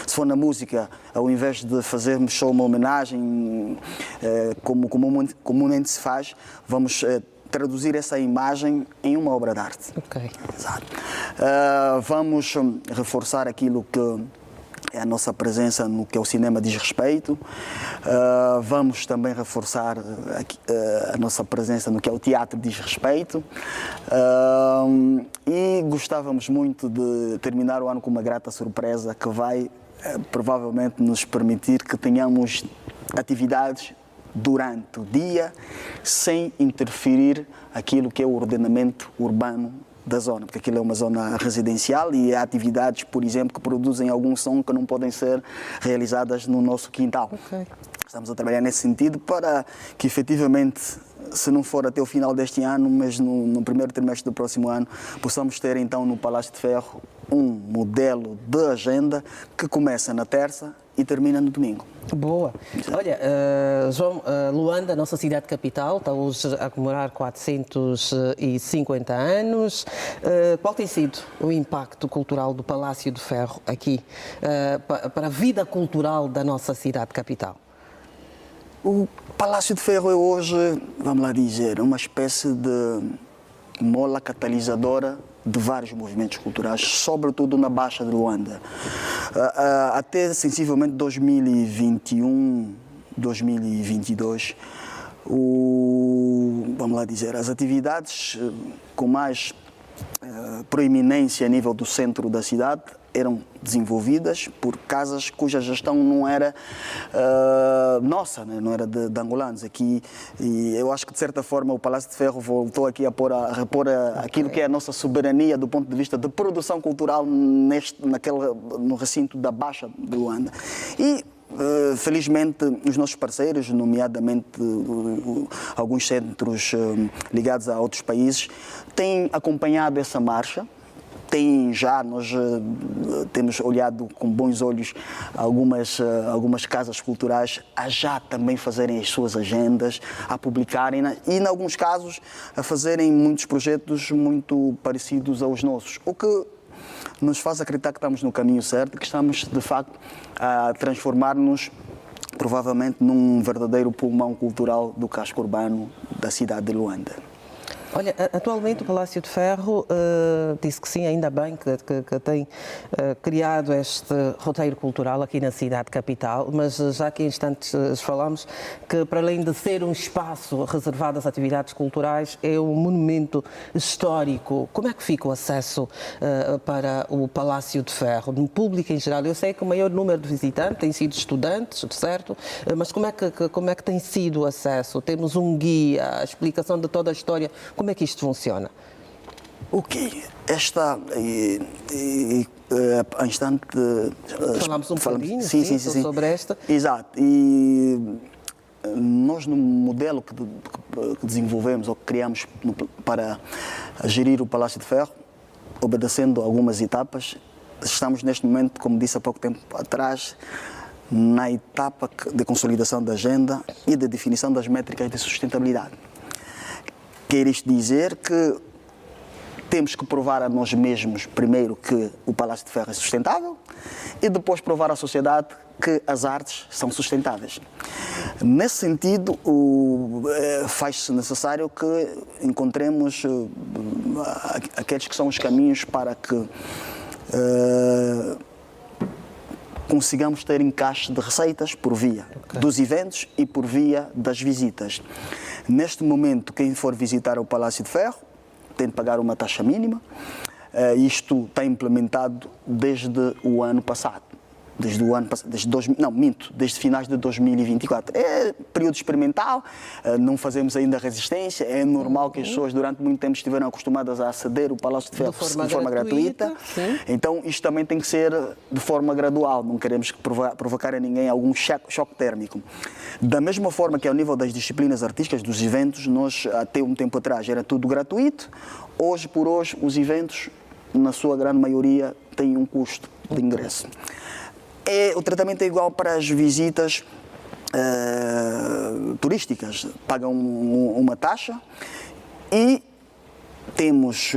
Se for na música, ao invés de fazermos só uma homenagem, como comumente se faz, vamos traduzir essa imagem em uma obra de arte. Ok. Exato. Vamos reforçar aquilo que é a nossa presença no que é o cinema diz respeito. Vamos também reforçar a nossa presença no que é o teatro diz respeito. E gostávamos muito de terminar o ano com uma grata surpresa que vai provavelmente nos permitir que tenhamos atividades durante o dia sem interferir aquilo que é o ordenamento urbano da zona, porque aquilo é uma zona residencial e há atividades, por exemplo, que produzem algum som que não podem ser realizadas no nosso quintal. Okay. Estamos a trabalhar nesse sentido para que, efetivamente, se não for até o final deste ano, mas no primeiro trimestre do próximo ano, possamos ter então no Palácio de Ferro um modelo de agenda que começa na terça e termina no domingo. Boa. Olha, João, Luanda, nossa cidade capital, está hoje a comemorar 450 anos. Qual tem sido o impacto cultural do Palácio de Ferro aqui para a vida cultural da nossa cidade capital? O Palácio de Ferro é hoje, vamos lá dizer, uma espécie de mola catalisadora de vários movimentos culturais, sobretudo na Baixa de Luanda. Até sensivelmente 2021, 2022, vamos lá dizer, as atividades com mais proeminência a nível do centro da cidade eram desenvolvidas por casas cuja gestão não era nossa, né? Não era de angolanos aqui, e eu acho que de certa forma o Palácio de Ferro voltou aqui a repor aquilo que é a nossa soberania do ponto de vista de produção cultural no recinto da Baixa de Luanda. E felizmente os nossos parceiros, nomeadamente alguns centros ligados a outros países, têm acompanhado essa marcha. Nós temos olhado com bons olhos algumas casas culturais a já também fazerem as suas agendas, a publicarem e, em alguns casos, a fazerem muitos projetos muito parecidos aos nossos. O que nos faz acreditar que estamos no caminho certo, que estamos, de facto, a transformar-nos provavelmente num verdadeiro pulmão cultural do casco urbano da cidade de Luanda. Olha, atualmente o Palácio de Ferro disse que sim, ainda bem que tem criado este roteiro cultural aqui na cidade capital, mas já aqui em instantes falamos que, para além de ser um espaço reservado às atividades culturais, é um monumento histórico. Como é que fica o acesso para o Palácio de Ferro, no público em geral? Eu sei que o maior número de visitantes tem sido estudantes, certo? Mas como é que tem sido o acesso? Temos um guia, a explicação de toda a história. Como é que isto funciona? Ok, a instante... Falámos um bocadinho sim, sobre esta. Exato, e nós no modelo que desenvolvemos ou que criamos para gerir o Palácio de Ferro, obedecendo algumas etapas, estamos neste momento, como disse há pouco tempo atrás, na etapa de consolidação da agenda e de definição das métricas de sustentabilidade. Quer isto dizer que temos que provar a nós mesmos, primeiro, que o Palácio de Ferro é sustentável e depois provar à sociedade que as artes são sustentáveis. Nesse sentido, faz-se necessário que encontremos aqueles que são os caminhos para que consigamos ter encaixe de receitas por via dos eventos e por via das visitas. Neste momento, quem for visitar o Palácio de Ferro tem de pagar uma taxa mínima. Isto está implementado desde o ano passado. desde o ano passado, desde finais de 2024. É período experimental, não fazemos ainda resistência, é normal que as pessoas durante muito tempo estiveram acostumadas a aceder ao Palácio de Ferro de forma gratuita. Então isto também tem que ser de forma gradual, não queremos provocar a ninguém algum choque térmico. Da mesma forma que ao nível das disciplinas artísticas, dos eventos, nós até um tempo atrás era tudo gratuito, hoje por hoje os eventos, na sua grande maioria, têm um custo de ingresso. O tratamento é igual para as visitas turísticas, pagam uma taxa e temos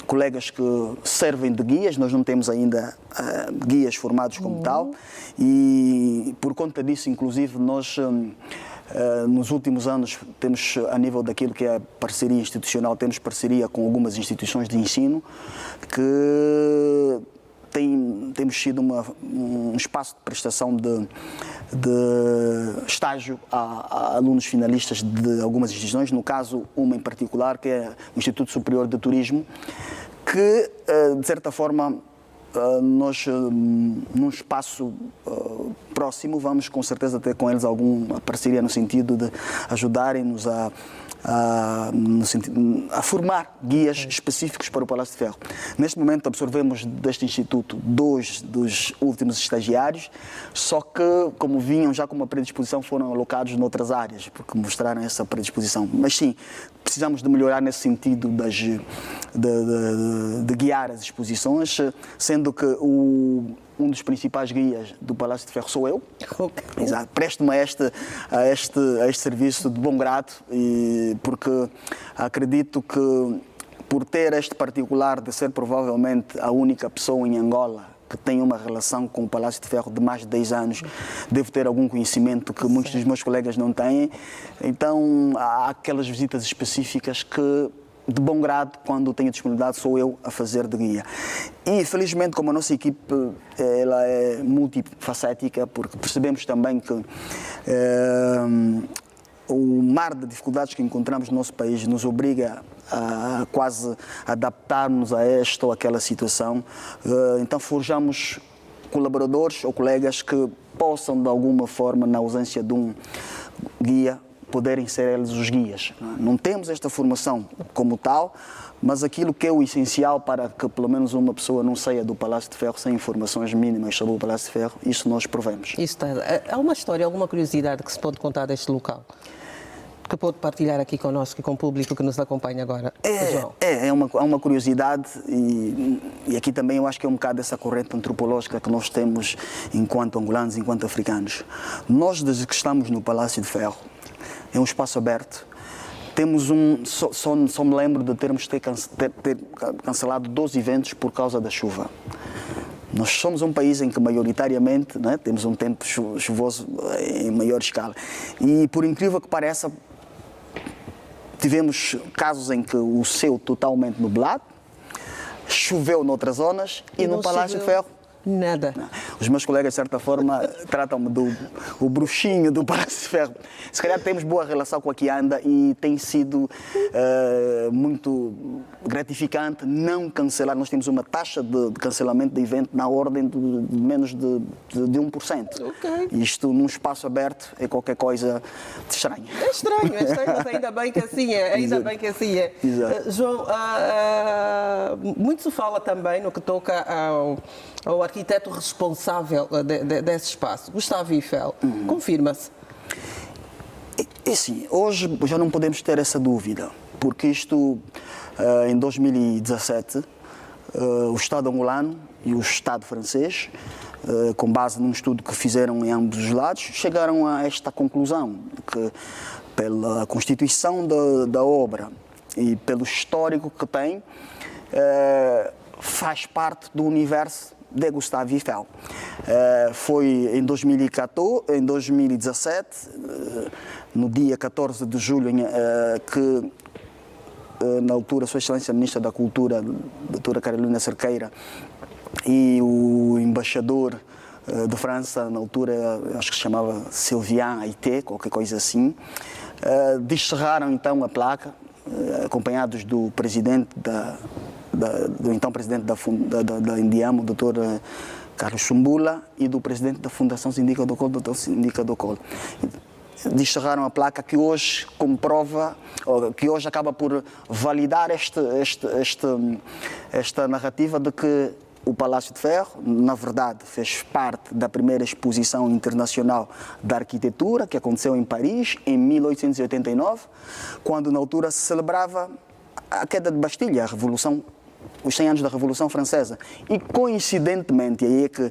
colegas que servem de guias, nós não temos ainda guias formados como tal e por conta disso, inclusive, nós nos últimos anos temos, a nível daquilo que é a parceria institucional, temos parceria com algumas instituições de ensino que temos sido um espaço de prestação de estágio a alunos finalistas de algumas instituições, no caso uma em particular que é o Instituto Superior de Turismo, que de certa forma nós num espaço próximo vamos com certeza ter com eles alguma parceria no sentido de ajudarem-nos a formar guias específicos para o Palácio de Ferro. Neste momento absorvemos deste instituto 2 dos últimos estagiários, só que como vinham já com uma predisposição foram alocados noutras áreas, porque mostraram essa predisposição. Mas sim, precisamos de melhorar nesse sentido de guiar as exposições, sendo que um dos principais guias do Palácio de Ferro sou eu. Exato. Presto-me a este serviço de bom grado, porque acredito que, por ter este particular de ser provavelmente a única pessoa em Angola que tem uma relação com o Palácio de Ferro de mais de 10 anos, devo ter algum conhecimento que muitos dos meus colegas não têm. Então, há aquelas visitas específicas que, de bom grado, quando tenho disponibilidade, sou eu a fazer de guia. E, felizmente, como a nossa equipe ela é multifacética, porque percebemos também que o mar de dificuldades que encontramos no nosso país nos obriga a quase adaptar-nos a esta ou aquela situação. Então, forjamos colaboradores ou colegas que possam, de alguma forma, na ausência de um guia, poderem ser eles os guias. Não temos esta formação como tal, mas aquilo que é o essencial para que pelo menos uma pessoa não saia do Palácio de Ferro sem informações mínimas sobre o Palácio de Ferro, isso nós provemos. Há uma história, alguma curiosidade que se pode contar deste local? Que pode partilhar aqui connosco e com o público que nos acompanha agora, João? É uma curiosidade e aqui também eu acho que é um bocado essa corrente antropológica que nós temos enquanto angolanos, enquanto africanos. Nós, desde que estamos no Palácio de Ferro, é um espaço aberto. Temos só me lembro de termos ter cancelado 12 eventos por causa da chuva. Nós somos um país em que maioritariamente, né, temos um tempo chuvoso em maior escala. E por incrível que pareça, tivemos casos em que o céu totalmente nublado, choveu noutras zonas e no Palácio de Ferro nada. Os meus colegas, de certa forma, tratam-me do bruxinho do Palácio de Ferro. Se calhar temos boa relação com a Kianda e tem sido muito gratificante não cancelar. Nós temos uma taxa de cancelamento de evento na ordem de menos de 1%. Okay. Isto num espaço aberto é qualquer coisa de estranho. É estranho, mas ainda bem que assim é. Ainda bem que assim é. João, muito se fala também no que toca ao arquiteto responsável desse espaço, Gustavo Eiffel. Confirma-se? É sim, hoje já não podemos ter essa dúvida, porque isto, em 2017, o Estado angolano e o Estado francês, com base num estudo que fizeram em ambos os lados, chegaram a esta conclusão, que pela constituição da obra e pelo histórico que tem, faz parte do universo de Gustavo Eiffel. Foi em 2017, no dia 14 de julho, que na altura Sua Excelência Ministra da Cultura, doutora Carolina Cerqueira, e o embaixador de França, na altura, acho que se chamava Sylvain Aité, qualquer coisa assim, descerraram então a placa, acompanhados do presidente do então presidente da Indiamo, o Dr. Carlos Chumbula, e do presidente da Fundação Sindica do Colo, Dr. Sindica do Colo. Desterraram a placa que hoje comprova, que hoje acaba por validar esta narrativa de que o Palácio de Ferro, na verdade, fez parte da primeira exposição internacional da arquitetura, que aconteceu em Paris, em 1889, quando na altura se celebrava a queda de Bastilha, a Revolução, os 100 anos da Revolução Francesa. E, coincidentemente, aí é que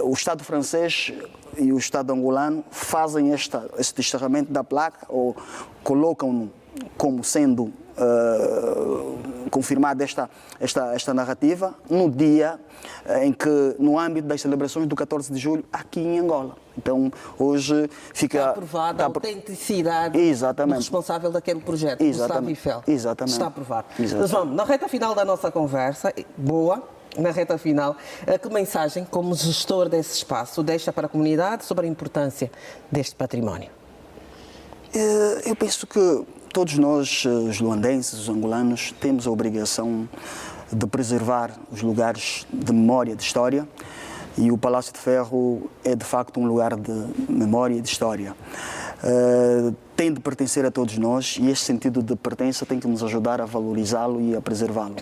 o Estado francês e o Estado angolano fazem este desterramento da placa, ou colocam-no como sendo confirmada esta narrativa no dia em que, no âmbito das celebrações do 14 de julho, aqui em Angola. Então, hoje fica... Está aprovada a autenticidade do responsável daquele projeto, Gustavo Eiffel. Exatamente. Está aprovado. Mas vamos, na reta final da nossa conversa, na reta final, que mensagem, como gestor desse espaço, deixa para a comunidade sobre a importância deste património? Eu penso que todos nós, os luandenses, os angolanos, temos a obrigação de preservar os lugares de memória, de história, e o Palácio de Ferro é, de facto, um lugar de memória e de história. Tem de pertencer a todos nós, e este sentido de pertença tem que nos ajudar a valorizá-lo e a preservá-lo.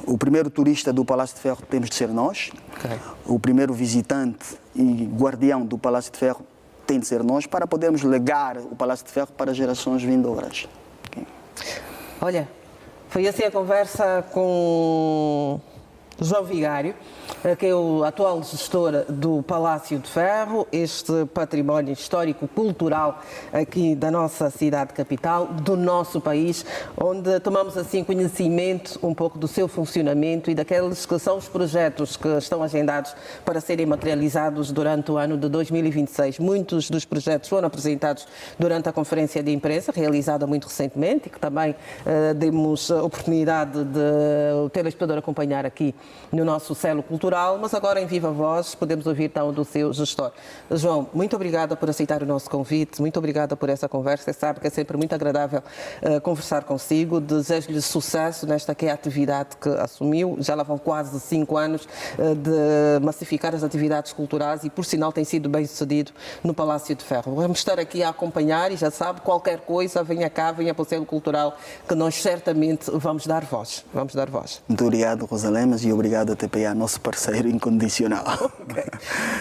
O primeiro turista do Palácio de Ferro temos de ser nós. Okay. O primeiro visitante e guardião do Palácio de Ferro tem de ser nós, para podermos legar o Palácio de Ferro para gerações vindouras. Okay. Olha, foi assim a conversa com João Vigário, que é o atual gestor do Palácio de Ferro, este património histórico-cultural aqui da nossa cidade capital, do nosso país, onde tomamos assim conhecimento um pouco do seu funcionamento e daqueles que são os projetos que estão agendados para serem materializados durante o ano de 2026. Muitos dos projetos foram apresentados durante a conferência de imprensa, realizada muito recentemente, e que também demos a oportunidade de o telespectador acompanhar aqui no nosso Celo Cultural, mas agora em viva voz podemos ouvir então do seu gestor. João, muito obrigada por aceitar o nosso convite, muito obrigada por essa conversa. Você sabe que é sempre muito agradável conversar consigo. Desejo-lhe sucesso nesta que é a atividade que assumiu. Já lá vão quase 5 anos de massificar as atividades culturais e, por sinal, tem sido bem sucedido no Palácio de Ferro. Vamos estar aqui a acompanhar e já sabe, qualquer coisa, venha cá, venha para o Celo Cultural, que nós certamente vamos dar voz. Vamos dar voz. Muito obrigado, Rosalemas, e obrigado a TPA, nosso parceiro incondicional. Okay.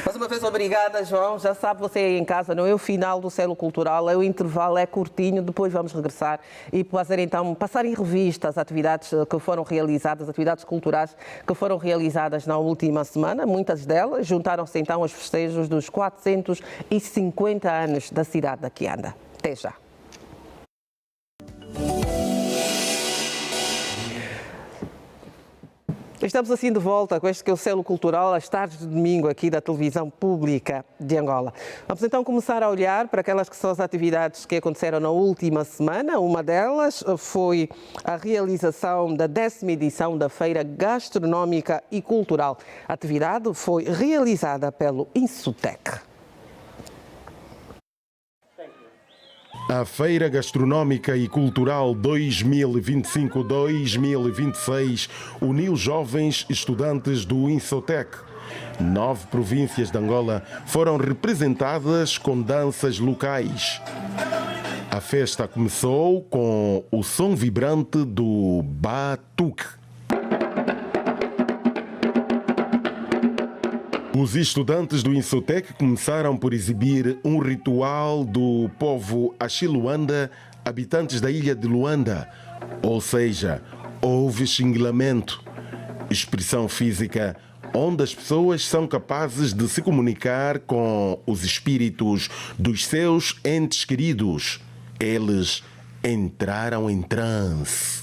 Mais uma vez, obrigada, João. Já sabe você aí em casa, não é o final do Celo Cultural, é o intervalo, é curtinho, depois vamos regressar e fazer então, passar em revista as atividades que foram realizadas, as atividades culturais que foram realizadas na última semana. Muitas delas juntaram-se então aos festejos dos 450 anos da cidade da Quianda. Até já. Estamos assim de volta com este que é o Celo Cultural, às tardes de domingo aqui da televisão pública de Angola. Vamos então começar a olhar para aquelas que são as atividades que aconteceram na última semana. Uma delas foi a realização da 10ª edição da Feira Gastronómica e Cultural. A atividade foi realizada pelo Insotec. A Feira Gastronómica e Cultural 2025-2026 uniu jovens estudantes do Insotec. 9 províncias de Angola foram representadas com danças locais. A festa começou com o som vibrante do batuque. Os estudantes do Insotec começaram por exibir um ritual do povo Axi Luanda, habitantes da ilha de Luanda. Ou seja, houve xinguilamento, expressão física onde as pessoas são capazes de se comunicar com os espíritos dos seus entes queridos. Eles entraram em transe.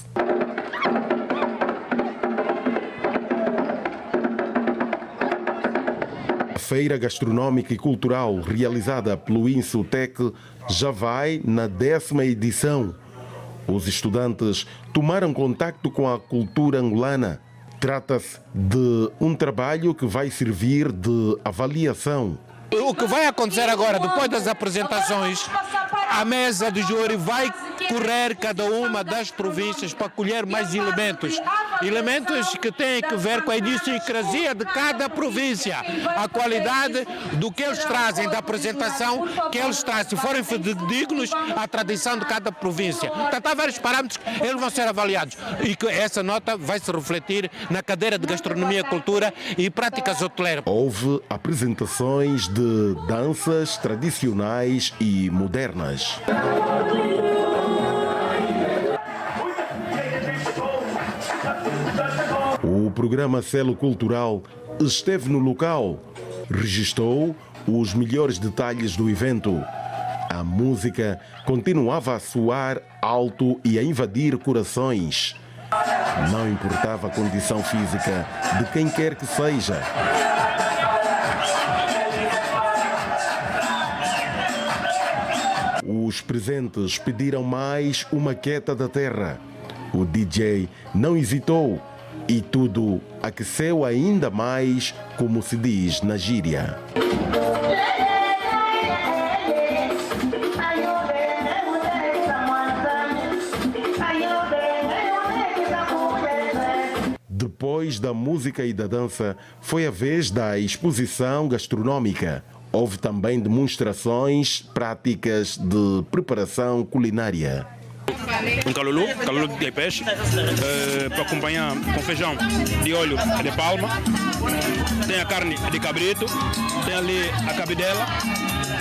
A Feira Gastronómica e Cultural, realizada pelo Insotec, já vai na 10ª edição. Os estudantes tomaram contacto com a cultura angolana. Trata-se de um trabalho que vai servir de avaliação. O que vai acontecer agora, depois das apresentações, a mesa do júri vai correr cada uma das províncias para colher mais elementos que têm que ver com a idiosincrasia de cada província, a qualidade do que eles trazem, da apresentação que eles trazem, se forem fidedignos à tradição de cada província. Portanto, há vários parâmetros que eles vão ser avaliados e que essa nota vai se refletir na cadeira de Gastronomia, Cultura e Práticas Hoteleiras. Houve apresentações de danças tradicionais e modernas. O programa Selo Cultural esteve no local, registou os melhores detalhes do evento. A música continuava a soar alto e a invadir corações. Não importava a condição física de quem quer que seja. Os presentes pediram mais uma queta da terra. O DJ não hesitou e tudo aqueceu ainda mais, como se diz na gíria. Depois da música e da dança, foi a vez da exposição gastronômica. Houve também demonstrações práticas de preparação culinária. Um calulu de peixe, para acompanhar com feijão de óleo de palma. Tem a carne de cabrito, tem ali a cabidela,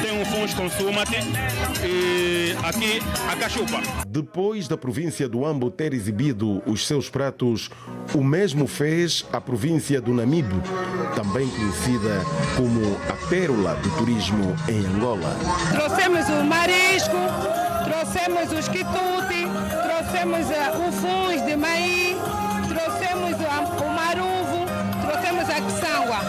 tem um fungo com sumate e aqui a cachupa. Depois da província do Ambo ter exibido os seus pratos, o mesmo fez a província do Namibe, também conhecida como a pérola do turismo em Angola. Trouxemos o marisco, trouxemos os quituti, trouxemos o fungo de maí, trouxemos o maruvo, trouxemos a quiçangua.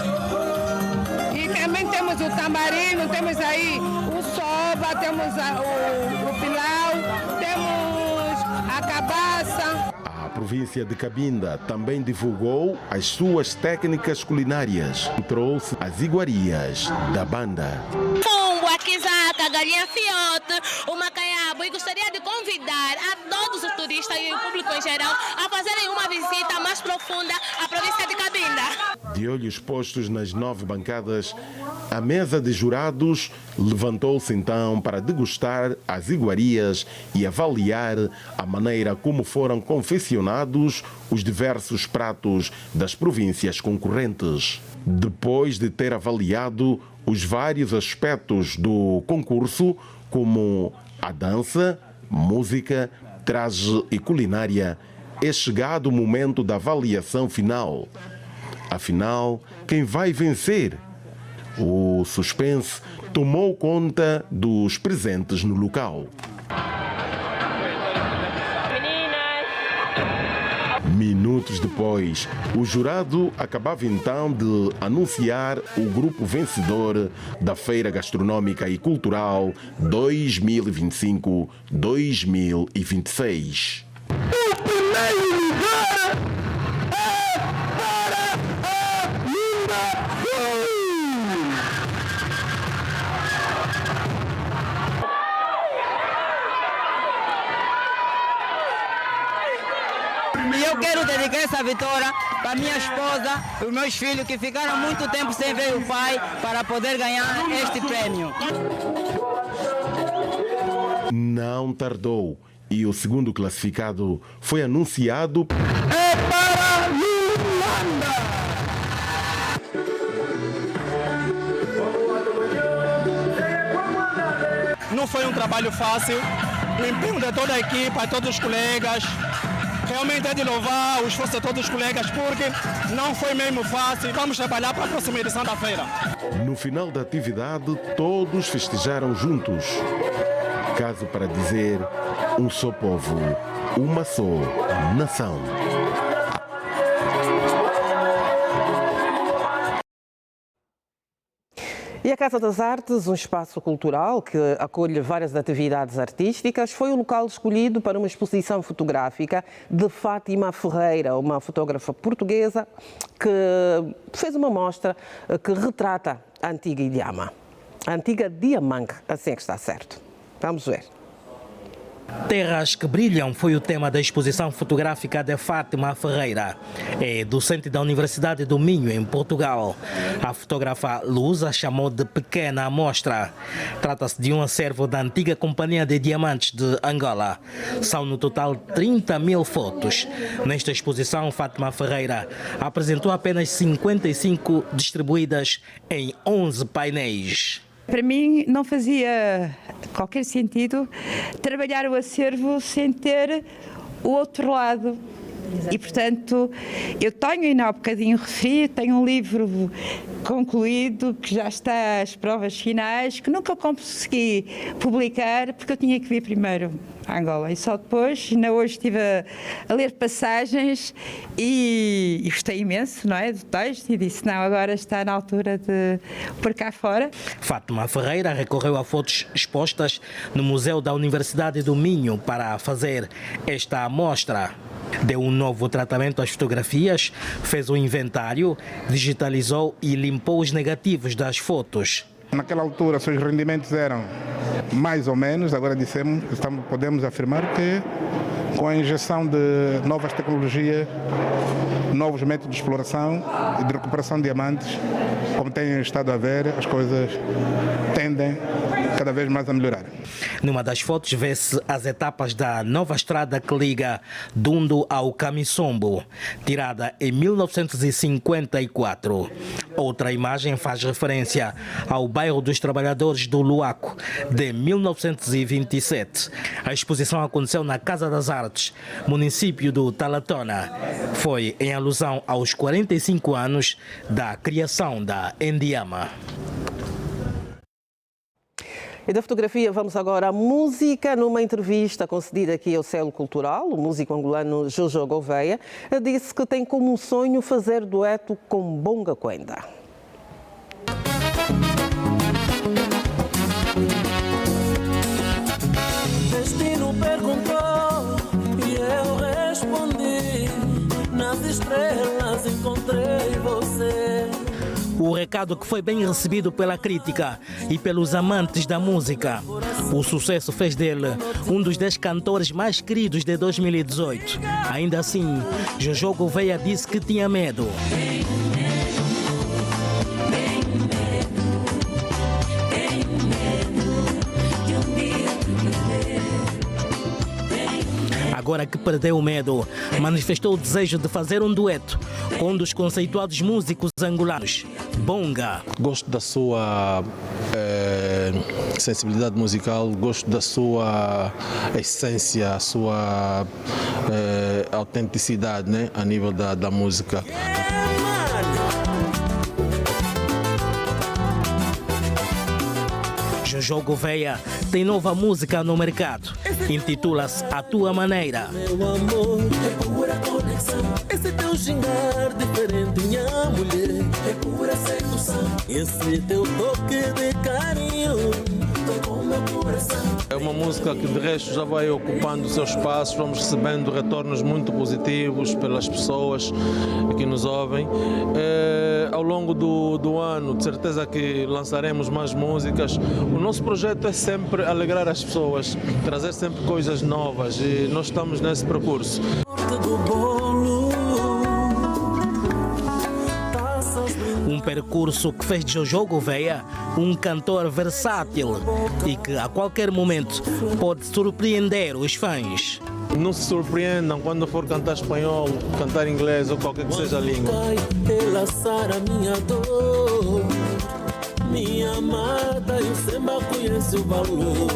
E também temos o tambarino, temos aí o soba, temos o pilau, temos a cabaça. A província de Cabinda também divulgou as suas técnicas culinárias e trouxe as iguarias da banda. A quizaca, galinha fiote, o macaiabo, e gostaria de convidar a todos os turistas e o público em geral a fazerem uma visita mais profunda à província de Cabinda. De olhos postos nas 9 bancadas, a mesa de jurados levantou-se então para degustar as iguarias e avaliar a maneira como foram confeccionados os diversos pratos das províncias concorrentes. Depois de ter avaliado os vários aspectos do concurso, como a dança, música, traje e culinária, é chegado o momento da avaliação final. Afinal, quem vai vencer? O suspense tomou conta dos presentes no local. Minutos depois, o jurado acabava então de anunciar o grupo vencedor da Feira Gastronômica e Cultural 2025-2026. O primeiro lugar é para a Linda Sul! E eu quero dedicar essa vitória para minha esposa e os meus filhos que ficaram muito tempo sem ver o pai para poder ganhar este prêmio. Não tardou e o segundo classificado foi anunciado. É para Luanda! Não foi um trabalho fácil, o empenho de toda a equipa, todos os colegas. Realmente é de louvar o esforço de todos os colegas, porque não foi mesmo fácil. Vamos trabalhar para a próxima edição da feira. No final da atividade, todos festejaram juntos. Caso para dizer, um só povo, uma só nação. E a Casa das Artes, um espaço cultural que acolhe várias atividades artísticas, foi o local escolhido para uma exposição fotográfica de Fátima Ferreira, uma fotógrafa portuguesa que fez uma mostra que retrata a antiga Ilhama. A antiga Diamangue, assim é que está certo. Vamos ver. Terras que Brilham foi o tema da exposição fotográfica de Fátima Ferreira. É docente da Universidade do Minho, em Portugal. A fotógrafa Lusa chamou de pequena amostra. Trata-se de um acervo da antiga Companhia de Diamantes de Angola. São no total 30 mil fotos. Nesta exposição, Fátima Ferreira apresentou apenas 55 distribuídas em 11 painéis. Para mim não fazia qualquer sentido trabalhar o acervo sem ter o outro lado. E, portanto, eu tenho, ainda há bocadinho referi, tenho um livro concluído, que já está às provas finais, que nunca consegui publicar, porque eu tinha que vir primeiro a Angola. E só depois, ainda hoje estive a ler passagens e gostei imenso, não é, do texto, e disse, não, agora está na altura de pôr cá fora. Fátima Ferreira recorreu a fotos expostas no Museu da Universidade do Minho para fazer esta amostra. Deu um novo tratamento às fotografias, fez um inventário, digitalizou e limpou os negativos das fotos. Naquela altura, seus rendimentos eram mais ou menos, agora podemos afirmar que com a injeção de novas tecnologias, novos métodos de exploração e de recuperação de diamantes, como têm estado a ver, as coisas tendem cada vez mais a melhorar. Numa das fotos vê-se as etapas da nova estrada que liga Dundo ao Camisombo, tirada em 1954. Outra imagem faz referência ao bairro dos Trabalhadores do Luaco, de 1927. A exposição aconteceu na Casa das Artes, município do Talatona. Foi em alusão aos 45 anos da criação da Endiama. E da fotografia vamos agora à música. Numa entrevista concedida aqui ao Selo Cultural, o músico angolano Jojo Gouveia disse que tem como sonho fazer dueto com Bonga Quenda. Destino perguntou e eu respondi, nas estrelas encontrei você. O recado que foi bem recebido pela crítica e pelos amantes da música. O sucesso fez dele um dos 10 cantores mais queridos de 2018. Ainda assim, Jojo Gouveia disse que tinha medo. Agora que perdeu o medo, manifestou o desejo de fazer um dueto com um dos conceituados músicos angolanos, Bonga. Gosto da sua sensibilidade musical, gosto da sua essência, a sua autenticidade, né, a nível da música. Jojo Gouveia tem nova música no mercado. Intitula-se A Tua Maneira. Meu amor é pura conexão, esse teu gingar diferente, minha mulher, é pura sedução, esse teu toque de carinho tocou meu coração. É uma música que de resto já vai ocupando o seu espaço, vamos recebendo retornos muito positivos pelas pessoas que nos ouvem. Ao longo do ano, de certeza que lançaremos mais músicas. O nosso projeto é sempre alegrar as pessoas, trazer sempre coisas novas e nós estamos nesse percurso. Um percurso que fez de Jojo Gouveia um cantor versátil e que a qualquer momento pode surpreender os fãs. Não se surpreendam quando for cantar espanhol, cantar inglês ou qualquer que seja a língua. Relaxar a minha dor, minha amada, eu sempre conheço o valor.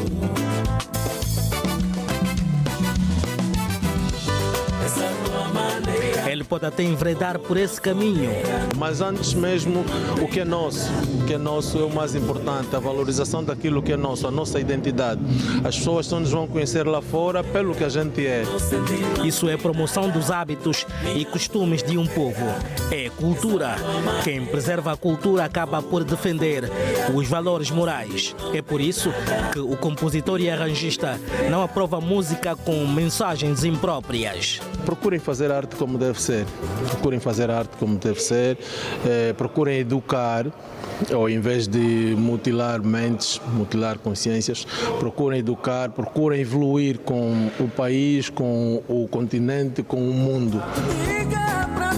Ele pode até enveredar por esse caminho. Mas antes mesmo, o que é nosso é o mais importante, a valorização daquilo que é nosso, a nossa identidade. As pessoas só nos vão conhecer lá fora pelo que a gente é. Isso é promoção dos hábitos e costumes de um povo. É cultura. Quem preserva a cultura acaba por defender os valores morais. É por isso que o compositor e arranjista não aprova música com mensagens impróprias. procurem fazer arte como deve ser. Procurem fazer arte como deve ser. Procurem educar, ao invés de mutilar mentes, mutilar consciências. Procurem educar, procurem evoluir com o país, com o continente, com o mundo. Diga pra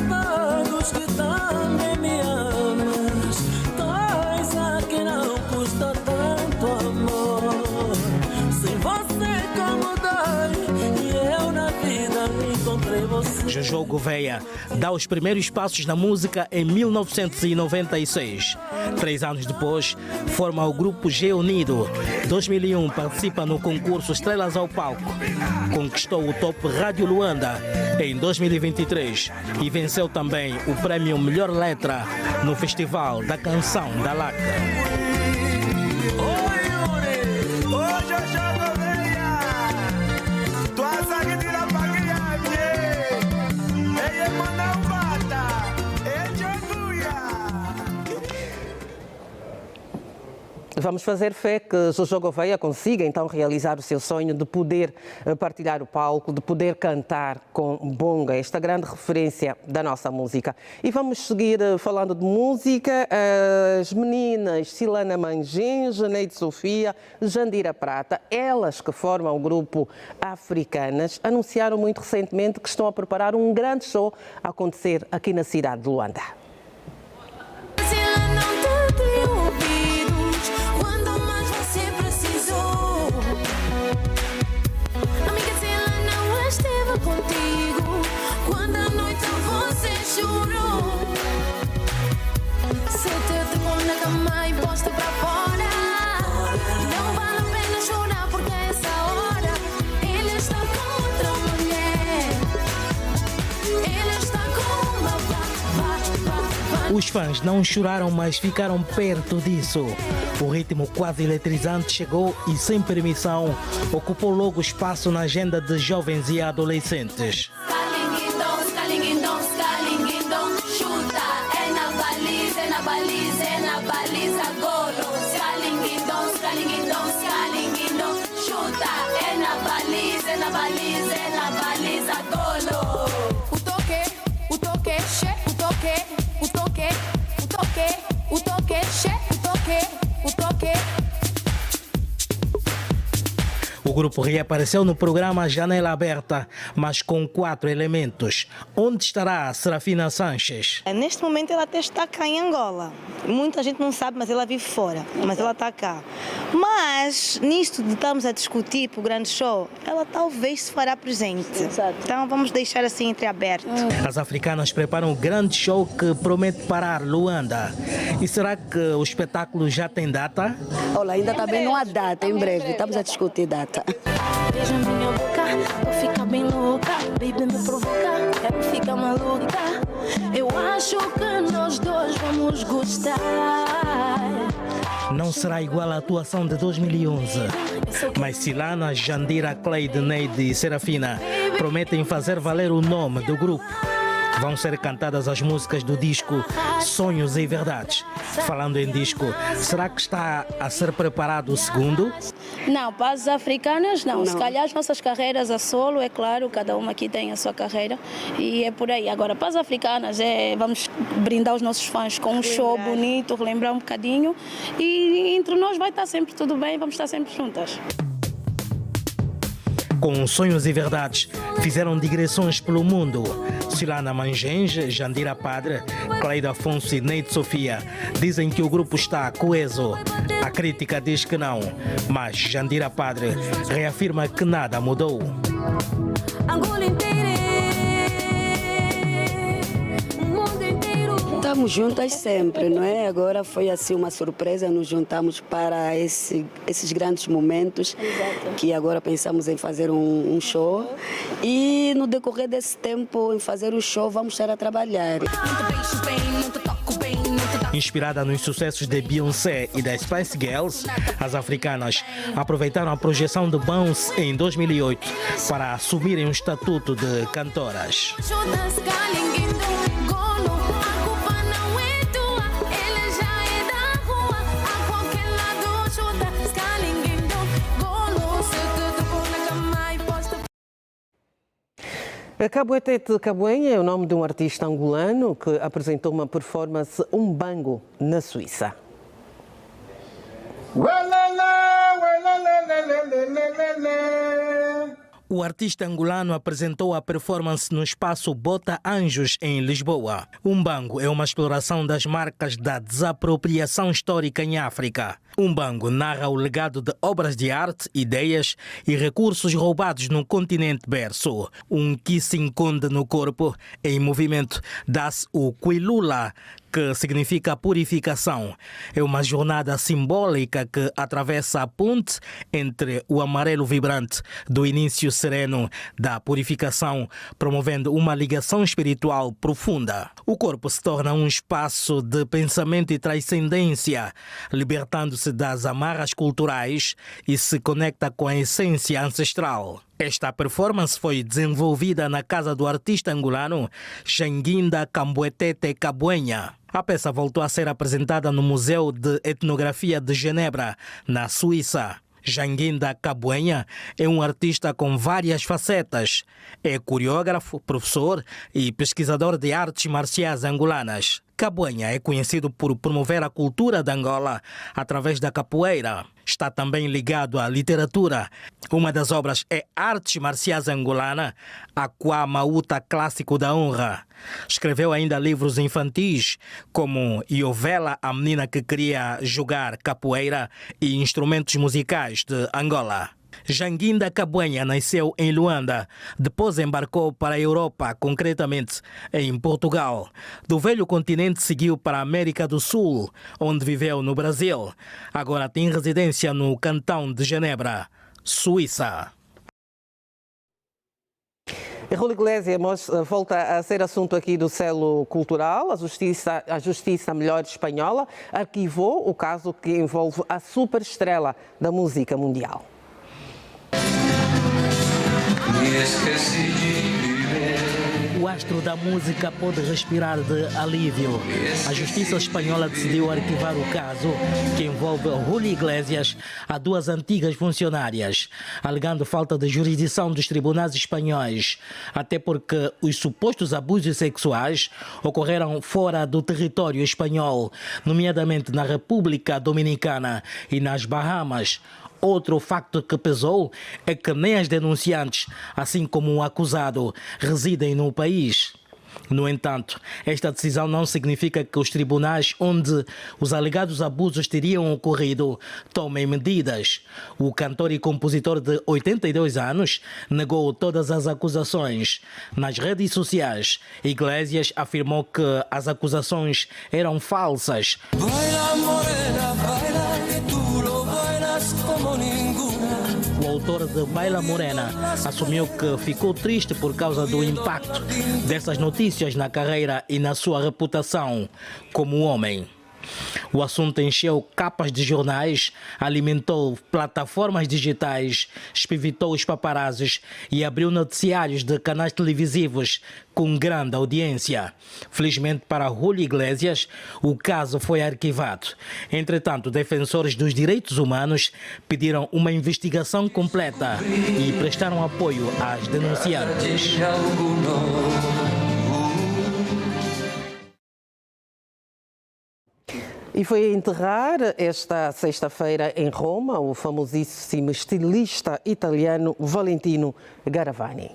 todos que também me amas, coisa que não custa tanto amor. Sem você como dói, e eu na vida encontrei você. Jojo Gouveia dá os primeiros passos na música em 1996. 3 anos depois, forma o grupo G Unido. 2001 participa no concurso Estrelas ao Palco. Conquistou o Top Rádio Luanda em 2023 e venceu também o prêmio Melhor Letra no Festival da Canção da LACA. Vamos fazer fé que Jojo Gouveia consiga então realizar o seu sonho de poder partilhar o palco, de poder cantar com Bonga, esta grande referência da nossa música. E vamos seguir falando de música. As meninas Silana Mangenja, Neide Sofia, Jandira Prata, elas que formam o grupo Africanas, anunciaram muito recentemente que estão a preparar um grande show a acontecer aqui na cidade de Luanda. Contigo, quando a noite você chorou, se te põe na cama e posta pra fora, não vale a pena chorar porque a essa hora ele está com outra mulher, ele está com uma. Os fãs não choraram, mas ficaram perto disso. O ritmo quase eletrizante chegou e, sem permissão, ocupou logo espaço na agenda de jovens e adolescentes. O grupo reapareceu no programa Janela Aberta, mas com 4 elementos. Onde estará a Serafina Sanches? Neste momento ela até está cá em Angola. Muita gente não sabe, mas ela vive fora. Mas ela está cá. Mas, nisto de estamos a discutir para o grande show, ela talvez se fará presente. Exato. Então vamos deixar assim entreaberto. As africanas preparam um grande show que promete parar Luanda. E será que o espetáculo já tem data? Olha, ainda também não há data, em breve. Estamos a discutir data. Beija minha boca, vou ficar bem louca. Baby me provoca, quero ficar maluca. Eu acho que nós dois vamos gostar. Não será igual à atuação de 2011. Mas Silana, Jandira, Cleide, Neide e Serafina prometem fazer valer o nome do grupo. Vão ser cantadas as músicas do disco Sonhos e Verdades. Falando em disco, será que está a ser preparado o segundo? Não, para as africanas não. Se calhar as nossas carreiras a solo, é claro, cada uma aqui tem a sua carreira e é por aí. Agora, para as africanas, vamos brindar os nossos fãs com um show bonito, relembrar um bocadinho e entre nós vai estar sempre tudo bem, vamos estar sempre juntas. Com Sonhos e Verdades, fizeram digressões pelo mundo. Silana Mangenja, Jandira Padre, Cleide Afonso e Neide Sofia dizem que o grupo está coeso. A crítica diz que não, mas Jandira Padre reafirma que nada mudou. Estamos juntas sempre, não é? Agora foi assim uma surpresa, nos juntamos para esses grandes momentos. Exato. Que agora pensamos em fazer um show e no decorrer desse tempo em fazer o show vamos estar a trabalhar. Inspirada nos sucessos de Beyoncé e das Spice Girls, as africanas aproveitaram a projeção de Bounce em 2008 para assumirem o estatuto de cantoras. Cabuetete Cabuenha é o nome de um artista angolano que apresentou uma performance umbango na Suíça. O artista angolano apresentou a performance no espaço Bota Anjos, em Lisboa. Umbango é uma exploração das marcas da desapropriação histórica em África. Umbango narra o legado de obras de arte, ideias e recursos roubados no continente berço. Um que se enconde no corpo, em movimento, dá-se o Quilula, que significa purificação. É uma jornada simbólica que atravessa a ponte entre o amarelo vibrante do início sereno da purificação, promovendo uma ligação espiritual profunda. O corpo se torna um espaço de pensamento e transcendência, libertando-se das amarras culturais e se conecta com a essência ancestral. Esta performance foi desenvolvida na casa do artista angolano Janguinda Cabuetete Cabuenha. A peça voltou a ser apresentada no Museu de Etnografia de Genebra, na Suíça. Janguinda Cabuenha é um artista com várias facetas. É coreógrafo, professor e pesquisador de artes marciais angolanas. Cabuenha é conhecido por promover a cultura de Angola através da capoeira. Está também ligado à literatura. Uma das obras é Artes Marciais Angolana, Aqua Mauta Clássico da Honra. Escreveu ainda livros infantis, como Iovela, a menina que queria jogar capoeira, e instrumentos musicais de Angola. Janguinda Cabuenha nasceu em Luanda, depois embarcou para a Europa, concretamente em Portugal. Do velho continente seguiu para a América do Sul, onde viveu no Brasil. Agora tem residência no cantão de Genebra, Suíça. Raul Iglesias volta a ser assunto aqui do selo cultural. A Justiça Melhor Espanhola arquivou o caso que envolve a superestrela da música mundial. O astro da música pode respirar de alívio. A Justiça Espanhola decidiu arquivar o caso que envolve Raul Iglesias a duas antigas funcionárias, alegando falta de jurisdição dos tribunais espanhóis, até porque os supostos abusos sexuais ocorreram fora do território espanhol, nomeadamente na República Dominicana e nas Bahamas. Outro facto que pesou é que nem as denunciantes, assim como o acusado, residem no país. No entanto, esta decisão não significa que os tribunais onde os alegados abusos teriam ocorrido tomem medidas. O cantor e compositor de 82 anos negou todas as acusações. Nas redes sociais, Iglesias afirmou que as acusações eram falsas. O autor de Baila Morena assumiu que ficou triste por causa do impacto dessas notícias na carreira e na sua reputação como homem. O assunto encheu capas de jornais, alimentou plataformas digitais, espivitou os paparazzis e abriu noticiários de canais televisivos com grande audiência. Felizmente para Raul Iglesias, o caso foi arquivado. Entretanto, defensores dos direitos humanos pediram uma investigação completa e prestaram apoio às denunciantes. E foi enterrar esta sexta-feira em Roma o famosíssimo estilista italiano Valentino Garavani.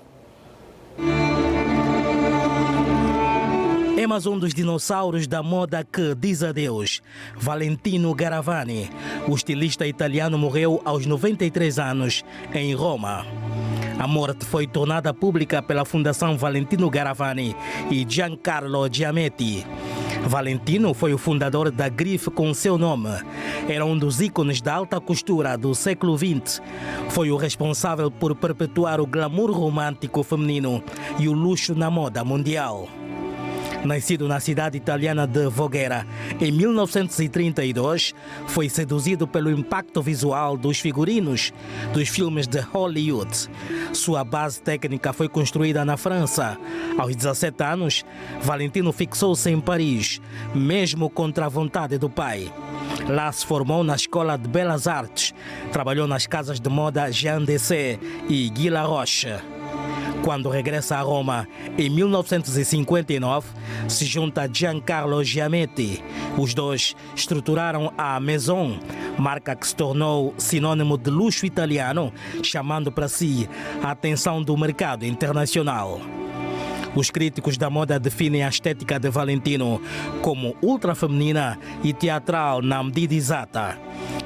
É mais um dos dinossauros da moda que diz adeus. Valentino Garavani, o estilista italiano, morreu aos 93 anos em Roma. A morte foi tornada pública pela Fundação Valentino Garavani e Giancarlo Giametti. Valentino foi o fundador da grife com seu nome. Era um dos ícones da alta costura do século XX. Foi o responsável por perpetuar o glamour romântico feminino e o luxo na moda mundial. Nascido na cidade italiana de Voghera, em 1932, foi seduzido pelo impacto visual dos figurinos dos filmes de Hollywood. Sua base técnica foi construída na França. Aos 17 anos, Valentino fixou-se em Paris, mesmo contra a vontade do pai. Lá se formou na Escola de Belas Artes. Trabalhou nas casas de moda Jean Dessé e Guy Laroche. Quando regressa a Roma, em 1959, se junta a Giancarlo Giametti. Os dois estruturaram a Maison, marca que se tornou sinônimo de luxo italiano, chamando para si a atenção do mercado internacional. Os críticos da moda definem a estética de Valentino como ultra-feminina e teatral na medida exata,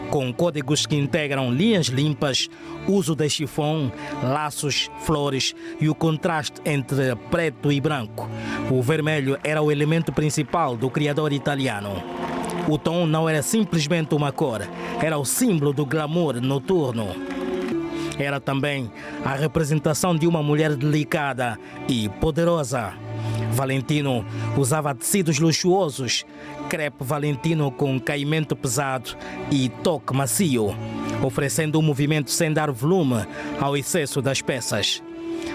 com códigos que integram linhas limpas, uso de chiffon, laços, flores e o contraste entre preto e branco. O vermelho era o elemento principal do criador italiano. O tom não era simplesmente uma cor, era o símbolo do glamour noturno. Era também a representação de uma mulher delicada e poderosa. Valentino usava tecidos luxuosos, crepe Valentino com caimento pesado e toque macio, oferecendo um movimento sem dar volume ao excesso das peças.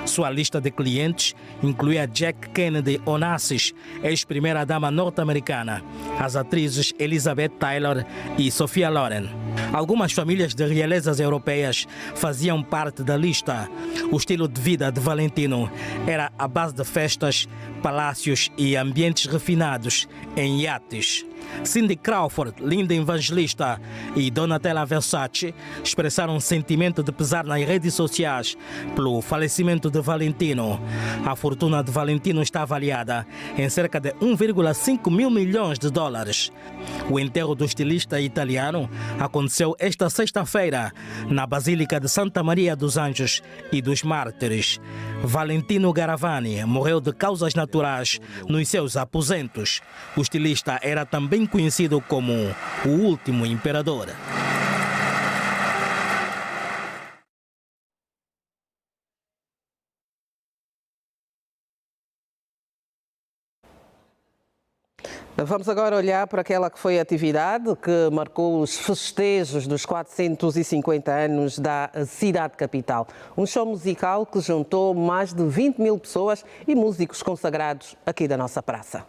Sua lista de clientes incluía Jack Kennedy Onassis, ex-primeira-dama norte-americana, as atrizes Elizabeth Taylor e Sophia Loren. Algumas famílias de realezas europeias faziam parte da lista. O estilo de vida de Valentino era à base de festas, palácios e ambientes refinados em iates. Cindy Crawford, Linda Evangelista e Donatella Versace expressaram um sentimento de pesar nas redes sociais pelo falecimento de Valentino. A fortuna de Valentino está avaliada em cerca de 1,5 mil milhões de dólares. O enterro do estilista italiano aconteceu esta sexta-feira na Basílica de Santa Maria dos Anjos e dos Mártires. Valentino Garavani morreu de causas naturais nos seus aposentos. O estilista era também conhecido como o último imperador. Vamos agora olhar para aquela que foi a atividade que marcou os festejos dos 450 anos da cidade capital. Um show musical que juntou mais de 20 mil pessoas e músicos consagrados aqui da nossa praça.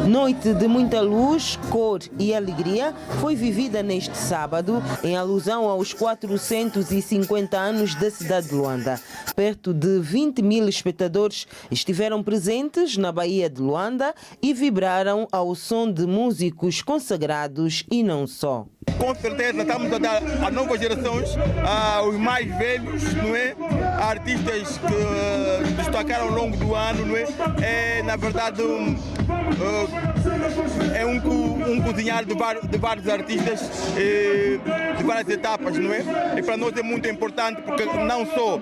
Noite de muita luz, cor e alegria foi vivida neste sábado em alusão aos 450 anos da cidade de Luanda. Perto de 20 mil espectadores estiveram presentes na Baía de Luanda e vibraram ao som de músicos consagrados e não só. Com certeza estamos a dar a novas gerações, aos mais velhos, não é? A artistas que destacaram ao longo do ano, não é? Na verdade, é um cozinhar de vários artistas, de várias etapas, não é? E para nós é muito importante porque não só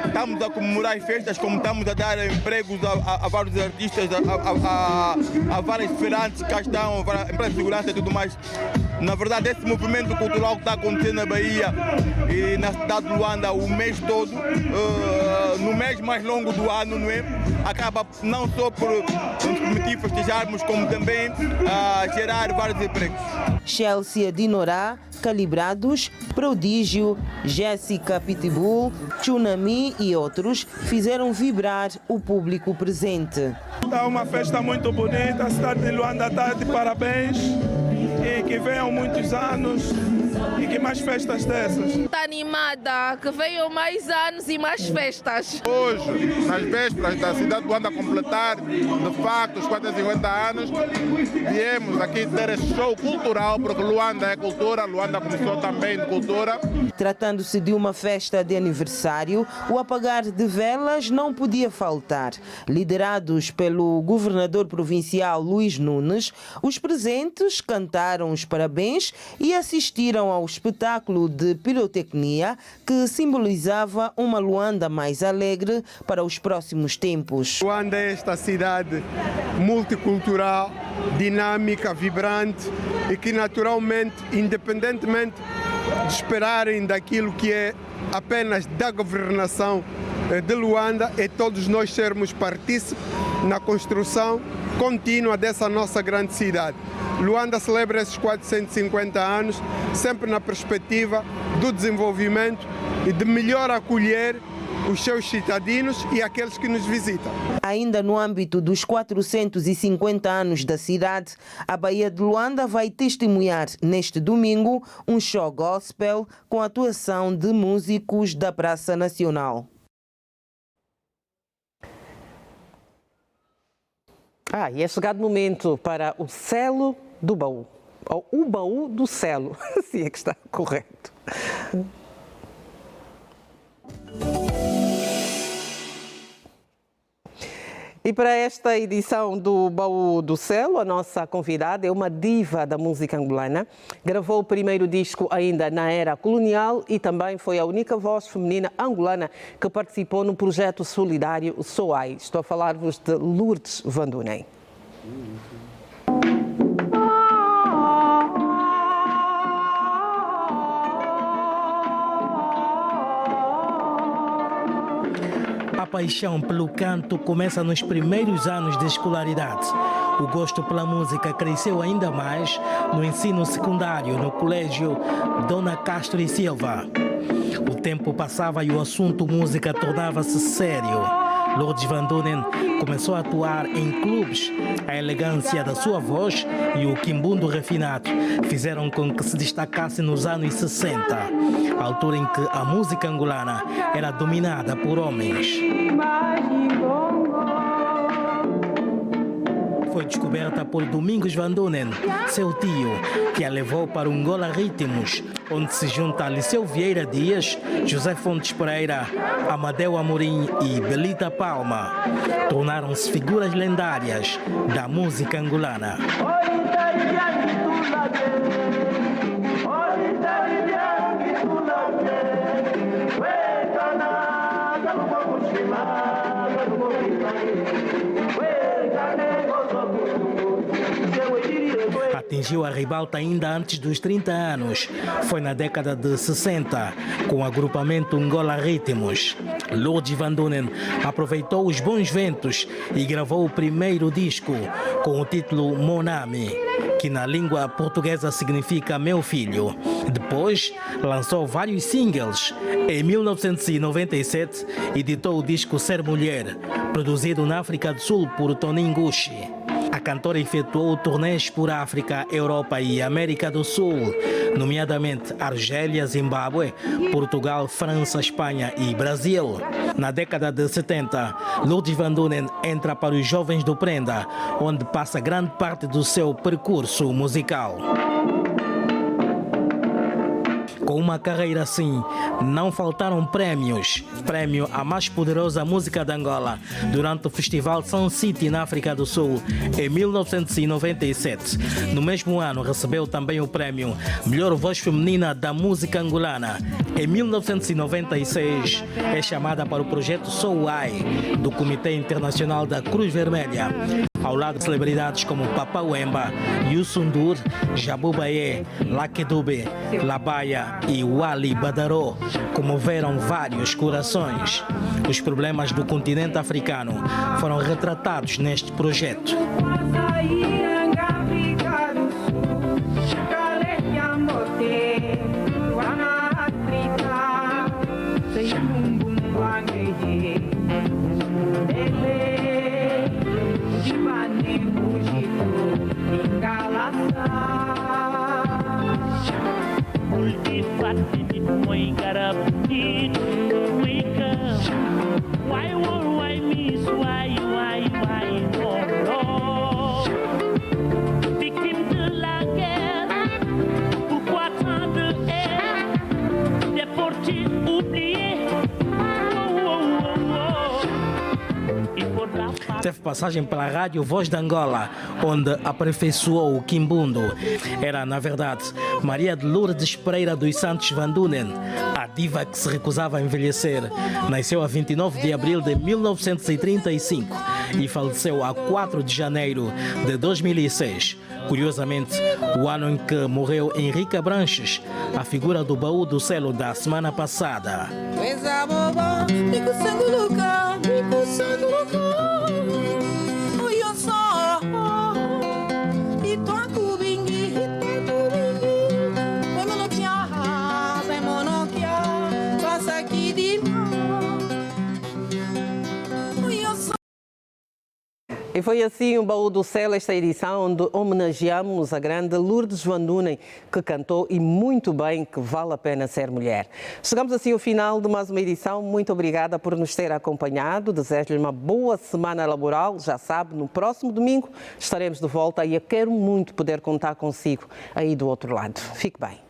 estamos a comemorar as festas, como estamos a dar empregos a vários artistas, a várias feirantes que cá estão, a empresas de segurança e tudo mais. Na verdade, esse movimento cultural que está acontecendo na Bahia e na cidade de Luanda o mês todo, no mês mais longo do ano, não é? Acaba não só por nos permitir festejarmos, como também gerar vários empregos. Chelsea Dinorá, Calibrados, Prodígio, Jéssica Pitbull, Tsunami e outros fizeram vibrar o público presente. Está uma festa muito bonita, a cidade de Luanda está de parabéns. E que venham muitos anos e que mais festas dessas. Está animada, que venham mais anos e mais festas. Hoje, nas vésperas da cidade de Luanda completar, de facto, os 450 anos, viemos aqui ter esse show cultural, porque Luanda é cultura, Luanda começou também de cultura. Tratando-se de uma festa de aniversário, o apagar de velas não podia faltar. Liderados pelo governador provincial Luís Nunes, os presentes cantaram os parabéns e assistiram ao espetáculo de pirotecnia que simbolizava uma Luanda mais alegre para os próximos tempos. Luanda é esta cidade multicultural, dinâmica, vibrante e que naturalmente, independentemente de esperarem daquilo que é apenas da governação de Luanda, é todos nós sermos partícipes na construção contínua dessa nossa grande cidade. Luanda celebra esses 450 anos sempre na perspectiva do desenvolvimento e de melhor acolher os seus cidadãos e aqueles que nos visitam. Ainda no âmbito dos 450 anos da cidade, a Baía de Luanda vai testemunhar neste domingo um show gospel com atuação de músicos da Praça Nacional. E é chegado o momento para o selo do baú, ou o baú do selo, se é que está correto. E para esta edição do Baú do Selo, a nossa convidada é uma diva da música angolana. Gravou o primeiro disco ainda na era colonial e também foi a única voz feminina angolana que participou no projeto solidário SOAI. Estou a falar-vos de Lourdes Vandunem. A paixão pelo canto começa nos primeiros anos de escolaridade. O gosto pela música cresceu ainda mais no ensino secundário, no colégio Dona Castro e Silva. O tempo passava e o assunto música tornava-se sério. Lourdes Vandunem começou a atuar em clubes. A elegância da sua voz e o quimbundo refinado fizeram com que se destacasse nos anos 60, a altura em que a música angolana era dominada por homens. Foi descoberta por Domingos Vandunem, seu tio, que a levou para o Angola Ritmos, onde se junta a Liceu Vieira Dias, José Fontes Pereira, Amadeu Amorim e Belita Palma. Tornaram-se figuras lendárias da música angolana. Atingiu a ribalta ainda antes dos 30 anos. Foi na década de 60, com o agrupamento Angola Ritmos. Lourdes Vandunem aproveitou os bons ventos e gravou o primeiro disco com o título Monami, que na língua portuguesa significa meu filho. Depois, lançou vários singles. Em 1997, editou o disco Ser Mulher, produzido na África do Sul por Toninho Gucci. A cantora efetuou turnês por África, Europa e América do Sul, nomeadamente Argélia, Zimbábue, Portugal, França, Espanha e Brasil. Na década de 70, Lourdes Vandunem entra para os Jovens do Prenda, onde passa grande parte do seu percurso musical. Com uma carreira assim, não faltaram prémios. Prémio à mais poderosa música de Angola durante o Festival Sun City na África do Sul em 1997. No mesmo ano recebeu também o prémio Melhor Voz Feminina da Música Angolana. Em 1996 é chamada para o projeto SOAI do Comitê Internacional da Cruz Vermelha, ao lado de celebridades como Papa Wemba, Youssou N'Dour, Jabu Baye, Lucky Dube, Labaia e Wally Badaró, comoveram vários corações. Os problemas do continente africano foram retratados neste projeto. Teve passagem pela rádio Voz de Angola, onde aperfeiçoou o quimbundo. Era, na verdade, Maria de Lourdes Pereira dos Santos Vandunem, a diva que se recusava a envelhecer. Nasceu a 29 de abril de 1935 e faleceu a 4 de janeiro de 2006. Curiosamente, o ano em que morreu Henrique Branches, a figura do Baú do Selo da semana passada. E foi assim o Baú do Céu, esta edição, onde homenageamos a grande Lourdes Van Nunen, que cantou e muito bem que vale a pena ser mulher. Chegamos assim ao final de mais uma edição. Muito obrigada por nos ter acompanhado. Desejo-lhe uma boa semana laboral. Já sabe, no próximo domingo estaremos de volta e eu quero muito poder contar consigo aí do outro lado. Fique bem.